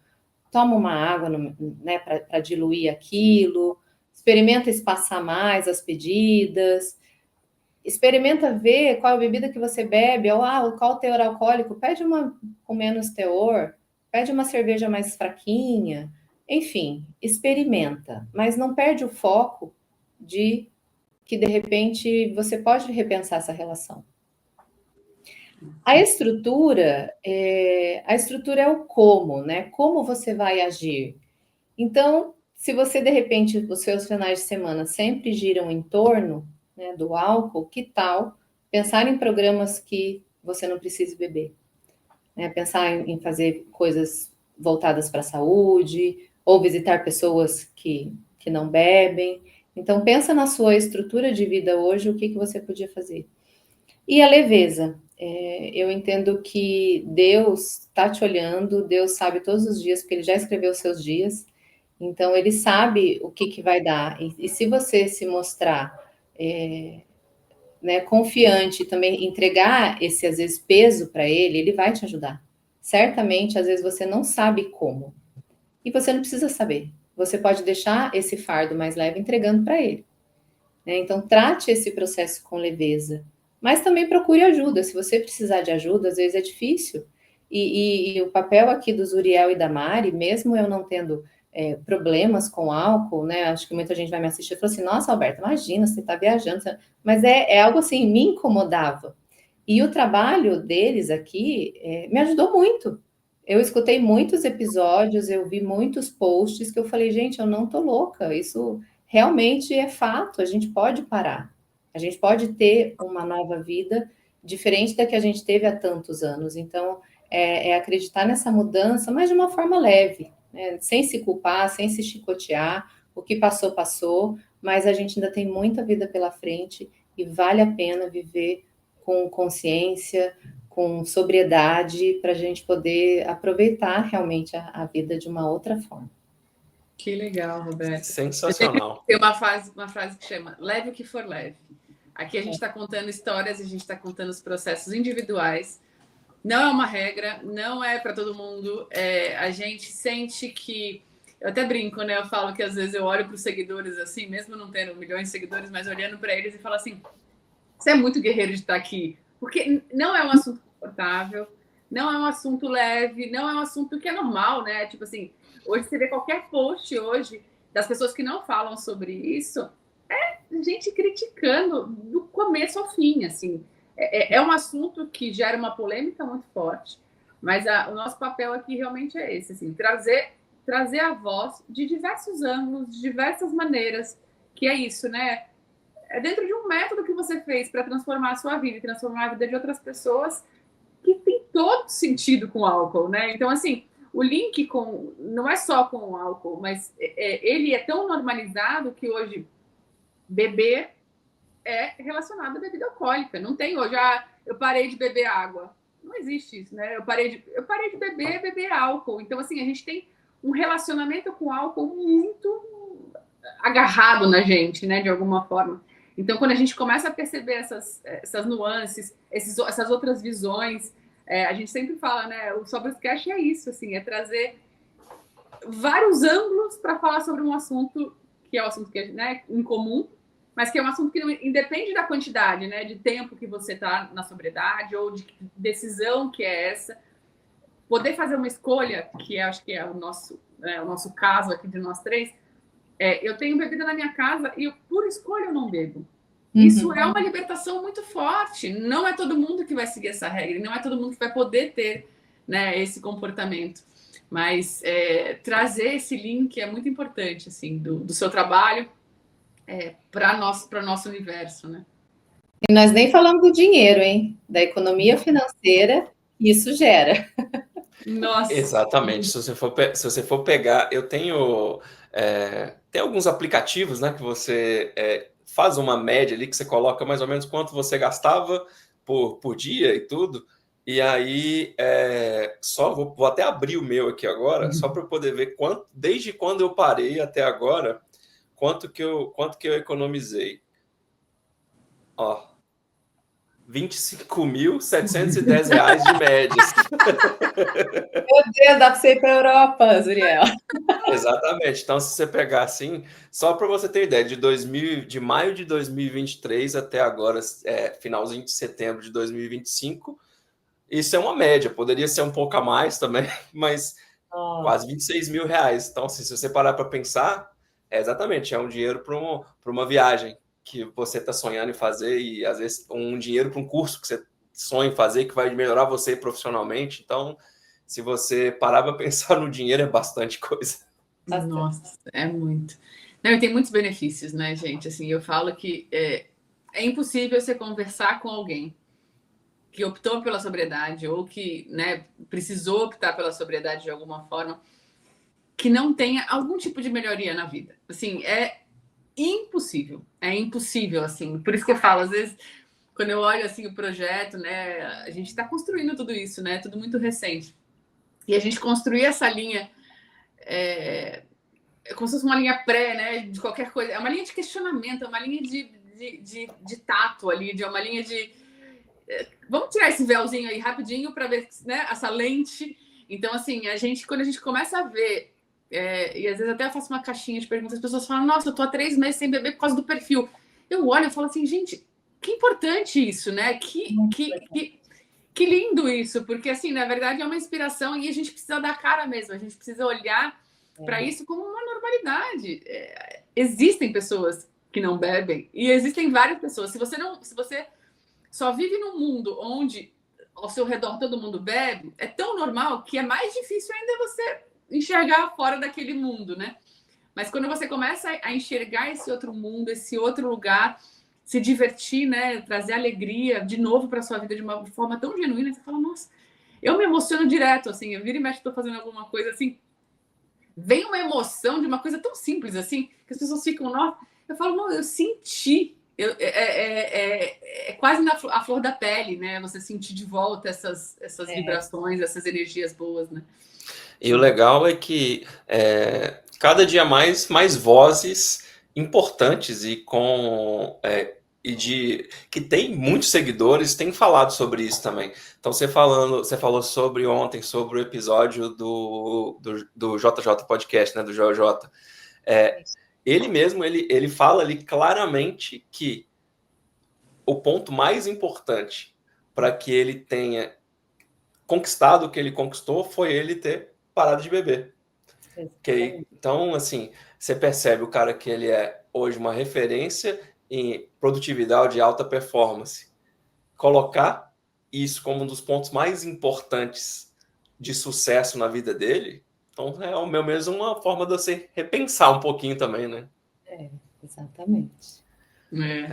toma uma água, né, para diluir aquilo, experimenta espaçar mais as pedidas, experimenta ver qual a bebida que você bebe, ou qual o teor alcoólico, pede uma com menos teor, pede uma cerveja mais fraquinha, enfim, experimenta, mas não perde o foco de que de repente você pode repensar essa relação. A estrutura é o como, né? Como você vai agir. Então, se você de repente os seus finais de semana sempre giram em torno, né, do álcool, que tal pensar em programas que você não precise beber, né? Pensar em fazer coisas voltadas para a saúde ou visitar pessoas que não bebem. Então, pensa na sua estrutura de vida hoje, o que você podia fazer. E a leveza. Eu entendo que Deus está te olhando, Deus sabe todos os dias, porque Ele já escreveu os seus dias, então Ele sabe o que vai dar. E se você se mostrar né, confiante, também entregar esse, às vezes, peso para Ele vai te ajudar. Certamente, às vezes, você não sabe como. E você não precisa saber. Você pode deixar esse fardo mais leve entregando para Ele. Né? Então, trate esse processo com leveza. Mas também procure ajuda. Se você precisar de ajuda, às vezes é difícil. E o papel aqui do Zuriel e da Mari, mesmo eu não tendo problemas com álcool, né? Acho que muita gente vai me assistir e falar assim, nossa, Alberto, imagina, você está viajando. Mas é algo assim, me incomodava. E o trabalho deles aqui me ajudou muito. Eu escutei muitos episódios, eu vi muitos posts que eu falei, gente, eu não tô louca, isso realmente é fato, a gente pode parar. A gente pode ter uma nova vida diferente da que a gente teve há tantos anos. Então, acreditar nessa mudança, mas de uma forma leve, né? Sem se culpar, sem se chicotear. O que passou, passou, mas a gente ainda tem muita vida pela frente e vale a pena viver com consciência, com sobriedade, para a gente poder aproveitar realmente a vida de uma outra forma. Que legal, Roberto. Sensacional. Tem uma frase que chama leve o que for leve. Aqui a gente está contando histórias, a gente está contando os processos individuais. Não é uma regra, não é para todo mundo. A gente sente que... Eu até brinco, né? Eu falo que às vezes eu olho para os seguidores assim, mesmo não tendo milhões de seguidores, mas olhando para eles e falo assim, você é muito guerreiro de estar aqui. Porque não é um assunto confortável, não é um assunto leve, não é um assunto que é normal, né? Tipo assim, hoje você vê qualquer post hoje das pessoas que não falam sobre isso, gente criticando do começo ao fim, assim. É um assunto que gera uma polêmica muito forte, mas o nosso papel aqui realmente é esse, assim, trazer a voz de diversos ângulos, de diversas maneiras, que é isso, né? É dentro de um método que você fez para transformar a sua vida e transformar a vida de outras pessoas, que tem todo sentido com o álcool, né? Então, assim, o link não é só com o álcool, mas ele é tão normalizado que hoje beber é relacionado à bebida alcoólica. Não tem hoje, eu parei de beber água. Não existe isso, né? Eu parei de beber álcool. Então, assim, a gente tem um relacionamento com o álcool muito agarrado na gente, né? De alguma forma. Então, quando a gente começa a perceber essas nuances, essas outras visões, a gente sempre fala, né? O Sobroscast é isso, assim, é trazer vários ângulos para falar sobre um assunto que é o assunto que é, né, em comum, mas que é um assunto que não independe da quantidade, né, de tempo que você está na sobriedade ou de decisão que é essa. Poder fazer uma escolha, que acho que é o nosso caso aqui de nós três, eu tenho bebida na minha casa e por escolha eu não bebo. Isso é uma libertação muito forte. Não é todo mundo que vai seguir essa regra, não é todo mundo que vai poder ter, né, esse comportamento. Mas trazer esse link é muito importante, assim, do seu trabalho para o nosso universo, né? E nós nem falamos do dinheiro, hein? Da economia financeira, isso gera. Nossa. Exatamente. Se você for pegar, eu tenho tem alguns aplicativos, né, que você faz uma média ali, que você coloca mais ou menos quanto você gastava por dia e tudo. E aí, só vou até abrir o meu aqui agora, só para eu poder ver desde quando eu parei até agora, quanto que eu economizei. Ó, R$25.710 de médias. Meu Deus, dá para você ir para a Europa, Zuriel. Exatamente. Então, se você pegar assim, só para você ter ideia, de maio de 2023 até agora, finalzinho de setembro de 2025, isso é uma média. Poderia ser um pouco a mais também, mas quase R$26.000. Então, assim, se você parar para pensar, exatamente, é um dinheiro para uma viagem que você está sonhando em fazer e, às vezes, um dinheiro para um curso que você sonha em fazer que vai melhorar você profissionalmente. Então, se você parar para pensar no dinheiro, é bastante coisa. Nossa, é muito. Não, e tem muitos benefícios, né, gente? Assim, eu falo que é impossível você conversar com alguém que optou pela sobriedade ou que, né, precisou optar pela sobriedade de alguma forma, que não tenha algum tipo de melhoria na vida. Assim, é impossível, assim. Por isso que eu falo, às vezes, quando eu olho assim o projeto, né, a gente está construindo tudo isso, né, tudo muito recente. E a gente construir essa linha é como se fosse uma linha pré, né, de qualquer coisa. É uma linha de questionamento, é uma linha de tato ali, de uma linha de... Vamos tirar esse véuzinho aí rapidinho para ver, né, essa lente. Então, assim, quando a gente começa a ver, e às vezes até eu faço uma caixinha de perguntas, as pessoas falam, nossa, eu tô há 3 meses sem beber por causa do perfil. Eu olho e falo assim, gente, que importante isso, né? Que lindo isso, porque, assim, na verdade é uma inspiração e a gente precisa dar cara mesmo, a gente precisa olhar para isso como uma normalidade. Existem pessoas que não bebem e existem várias pessoas. Se você só vive num mundo onde ao seu redor todo mundo bebe, é tão normal que é mais difícil ainda você enxergar fora daquele mundo, né? Mas quando você começa a enxergar esse outro mundo, esse outro lugar, se divertir, né, trazer alegria de novo para sua vida de uma forma tão genuína, você fala, nossa, eu me emociono direto, assim, eu viro e mexo, tô fazendo alguma coisa assim, vem uma emoção de uma coisa tão simples assim, que as pessoas ficam, nossa, eu falo, não, eu senti. É quase a flor da pele, né? Você sentir de volta essas vibrações, essas energias boas, né? E o legal é que cada dia mais vozes importantes e que tem muitos seguidores têm falado sobre isso também. Então você falou sobre ontem, sobre o episódio do JJ Podcast, né, do JJ. Ele mesmo, ele fala ali claramente que o ponto mais importante para que ele tenha conquistado o que ele conquistou foi ele ter parado de beber. Então, assim, você percebe o cara que ele é hoje uma referência em produtividade de alta performance. Colocar isso como um dos pontos mais importantes de sucesso na vida dele, então é o meu mesmo uma forma de você repensar um pouquinho também, né? Exatamente.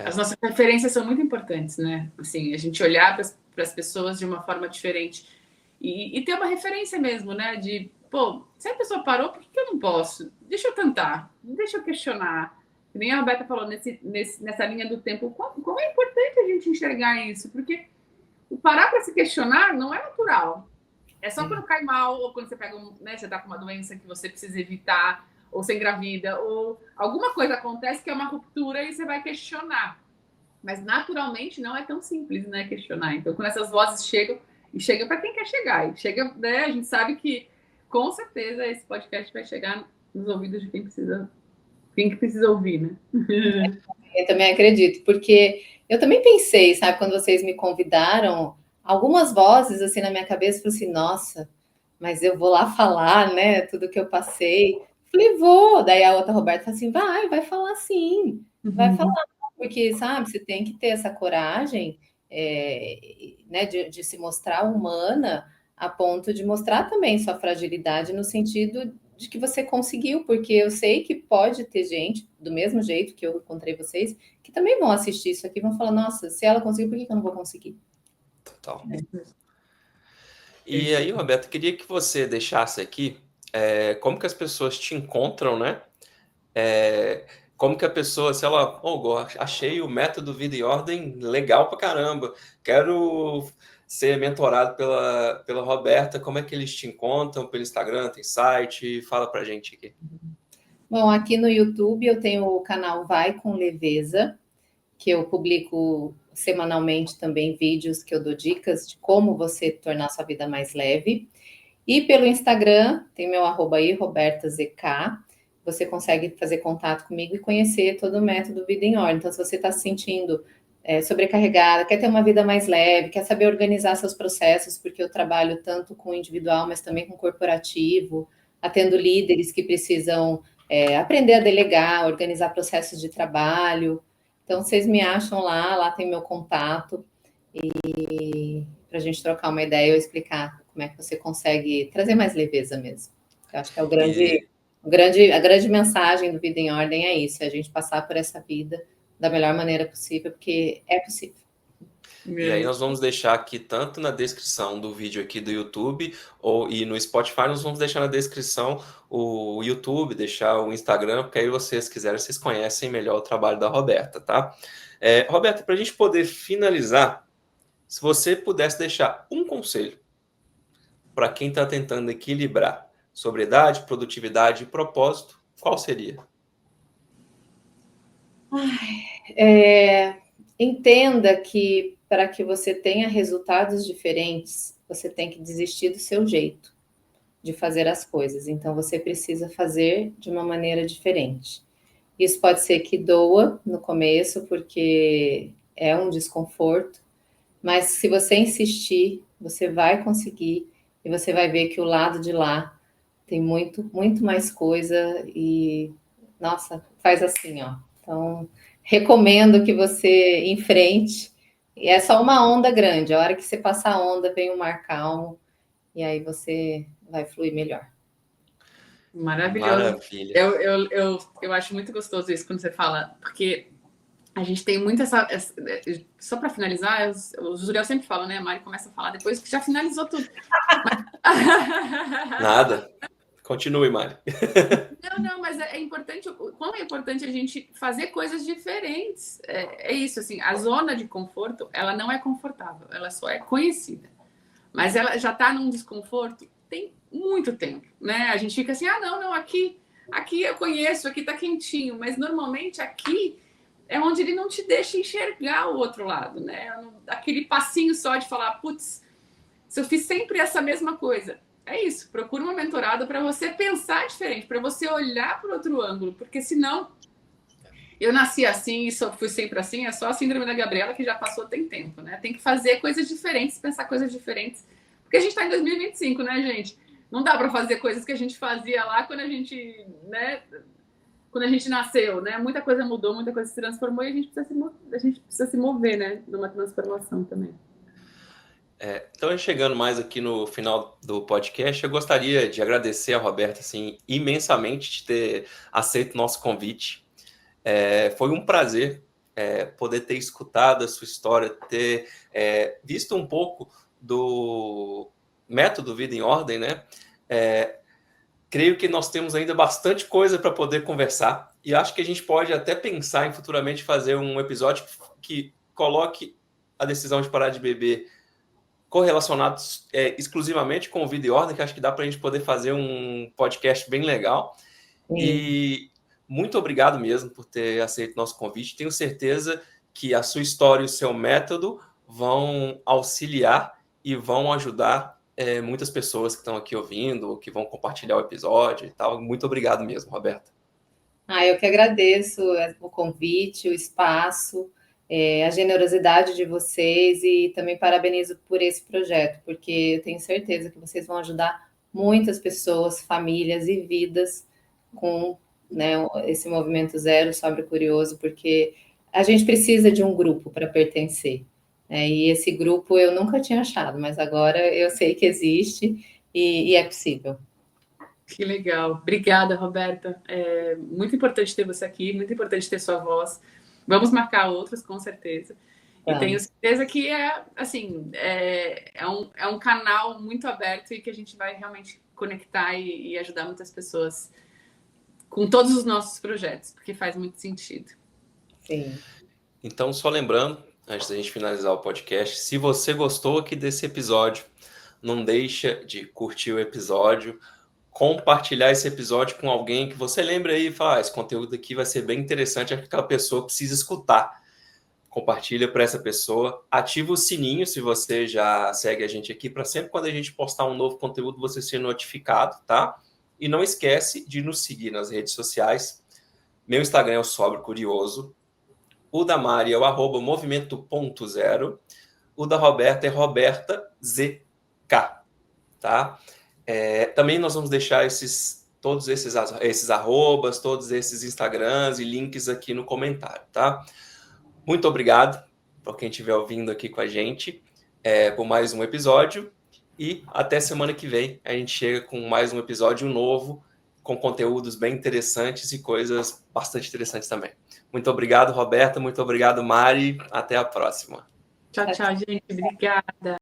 As nossas referências são muito importantes, né? Assim, a gente olhar para as pessoas de uma forma diferente e ter uma referência mesmo, né? De, pô, se a pessoa parou, por que eu não posso? Deixa eu tentar, deixa eu questionar. Que nem a Roberta falou nessa linha do tempo, como é importante a gente enxergar isso, porque o parar para se questionar não é natural. É só quando cai mal, ou quando você pega você tá com uma doença que você precisa evitar, ou você engravida, ou alguma coisa acontece que é uma ruptura e você vai questionar. Mas naturalmente não é tão simples, né, questionar. Então, quando essas vozes chegam, e chegam para quem quer chegar, e chega, né, a gente sabe que com certeza esse podcast vai chegar nos ouvidos de quem que precisa ouvir, né? Eu também acredito, porque eu também pensei, sabe, quando vocês me convidaram, algumas vozes assim na minha cabeça, eu falei assim, nossa, mas eu vou lá falar, né, tudo que eu passei. Falei, vou. Daí a outra Roberta falou assim, vai falar sim, vai falar, porque, sabe, você tem que ter essa coragem, né, de se mostrar humana a ponto de mostrar também sua fragilidade no sentido de que você conseguiu, porque eu sei que pode ter gente, do mesmo jeito que eu encontrei vocês, que também vão assistir isso aqui e vão falar, nossa, se ela conseguiu, por que eu não vou conseguir? Total. E aí, Roberto, queria que você deixasse aqui como que as pessoas te encontram, né? Como que a pessoa, se ela, achei o método Vida em Ordem legal pra caramba, quero ser mentorado pela Roberta, como é que eles te encontram? Pelo Instagram, tem site? Fala pra gente aqui. Bom, aqui no YouTube eu tenho o canal Vai com Leveza, que eu publico semanalmente também vídeos que eu dou dicas de como você tornar sua vida mais leve. E pelo Instagram, tem meu arroba aí, RobertaZK, você consegue fazer contato comigo e conhecer todo o método Vida em Ordem. Então, se você está se sentindo sobrecarregada, quer ter uma vida mais leve, quer saber organizar seus processos, porque eu trabalho tanto com individual, mas também com corporativo, atendo líderes que precisam aprender a delegar, organizar processos de trabalho. Então, vocês me acham lá tem meu contato, e para a gente trocar uma ideia ou explicar como é que você consegue trazer mais leveza mesmo. Eu acho que é a grande mensagem do Vida em Ordem é isso, é a gente passar por essa vida da melhor maneira possível, porque é possível. E aí nós vamos deixar aqui, tanto na descrição do vídeo aqui do YouTube, e no Spotify, nós vamos deixar na descrição o YouTube, deixar o Instagram, porque aí vocês quiserem, vocês conhecem melhor o trabalho da Roberta, tá? Roberta, para a gente poder finalizar, se você pudesse deixar um conselho para quem está tentando equilibrar sobriedade, produtividade e propósito, qual seria? Entenda que para que você tenha resultados diferentes, você tem que desistir do seu jeito de fazer as coisas. Então, você precisa fazer de uma maneira diferente. Isso pode ser que doa no começo, porque é um desconforto, mas se você insistir, você vai conseguir e você vai ver que o lado de lá tem muito, muito mais coisa e, nossa, faz assim, ó. Então, recomendo que você enfrente. E é só uma onda grande. A hora que você passar a onda, vem o mar calmo e aí você vai fluir melhor. Maravilhoso. Maravilha. Eu acho muito gostoso isso quando você fala, porque a gente tem muito essa só para finalizar, o Juriel sempre fala, né? A Mari começa a falar depois que já finalizou tudo. Nada. Continue, Mari. Não, mas é importante, como é importante a gente fazer coisas diferentes. É isso, assim, a zona de conforto, ela não é confortável, ela só é conhecida. Mas ela já está num desconforto tem muito tempo, né? A gente fica assim, não, aqui eu conheço, aqui tá quentinho, mas normalmente aqui é onde ele não te deixa enxergar o outro lado, né? Aquele passinho só de falar, putz, se eu fiz sempre essa mesma coisa. É isso, procura uma mentorada para você pensar diferente, para você olhar por outro ângulo, porque senão eu nasci assim e fui sempre assim, é só a síndrome da Gabriela que já passou tem tempo, né? Tem que fazer coisas diferentes, pensar coisas diferentes, porque a gente está em 2025, né, gente? Não dá para fazer coisas que a gente fazia lá quando a gente, né? Quando a gente nasceu, né? Muita coisa mudou, muita coisa se transformou e a gente precisa se mover, né? Numa transformação também. Então, chegando mais aqui no final do podcast, eu gostaria de agradecer a Roberta assim, imensamente de ter aceito o nosso convite. Foi um prazer poder ter escutado a sua história, ter visto um pouco do método Vida em Ordem, né? Creio que nós temos ainda bastante coisa para poder conversar e acho que a gente pode até pensar em futuramente fazer um episódio que coloque a decisão de parar de beber correlacionados exclusivamente com o Vida e Ordem, que acho que dá para a gente poder fazer um podcast bem legal. Sim. E muito obrigado mesmo por ter aceito nosso convite. Tenho certeza que a sua história e o seu método vão auxiliar e vão ajudar muitas pessoas que estão aqui ouvindo, que vão compartilhar o episódio e tal. Muito obrigado mesmo, Roberta. Eu que agradeço o convite, o espaço, a generosidade de vocês e também parabenizo por esse projeto, porque eu tenho certeza que vocês vão ajudar muitas pessoas, famílias e vidas com, né, esse movimento Zero Sóbrio Curioso, porque a gente precisa de um grupo para pertencer. E esse grupo eu nunca tinha achado, mas agora eu sei que existe e é possível. Que legal. Obrigada, Roberta. É muito importante ter você aqui, muito importante ter sua voz. Vamos marcar outros, com certeza. E tenho certeza que é um canal muito aberto e que a gente vai realmente conectar e ajudar muitas pessoas com todos os nossos projetos, porque faz muito sentido. Sim. Então, só lembrando, antes da gente finalizar o podcast, se você gostou aqui desse episódio, não deixa de curtir o episódio, compartilhar esse episódio com alguém que você lembra aí e fala, esse conteúdo aqui vai ser bem interessante, é que aquela pessoa precisa escutar. Compartilha para essa pessoa, ativa o sininho se você já segue a gente aqui, para sempre quando a gente postar um novo conteúdo você ser notificado, tá? E não esquece de nos seguir nas redes sociais. Meu Instagram é o Sóbrio Curioso, o da Mari é o @movimento.0, o da Roberta é RobertaZK, tá? Também nós vamos deixar todos esses arrobas, todos esses Instagrams e links aqui no comentário, tá? Muito obrigado por quem estiver ouvindo aqui com a gente por mais um episódio e até semana que vem a gente chega com mais um episódio novo com conteúdos bem interessantes e coisas bastante interessantes também. Muito obrigado, Roberta. Muito obrigado, Mari. Até a próxima. Tchau, gente. Obrigada.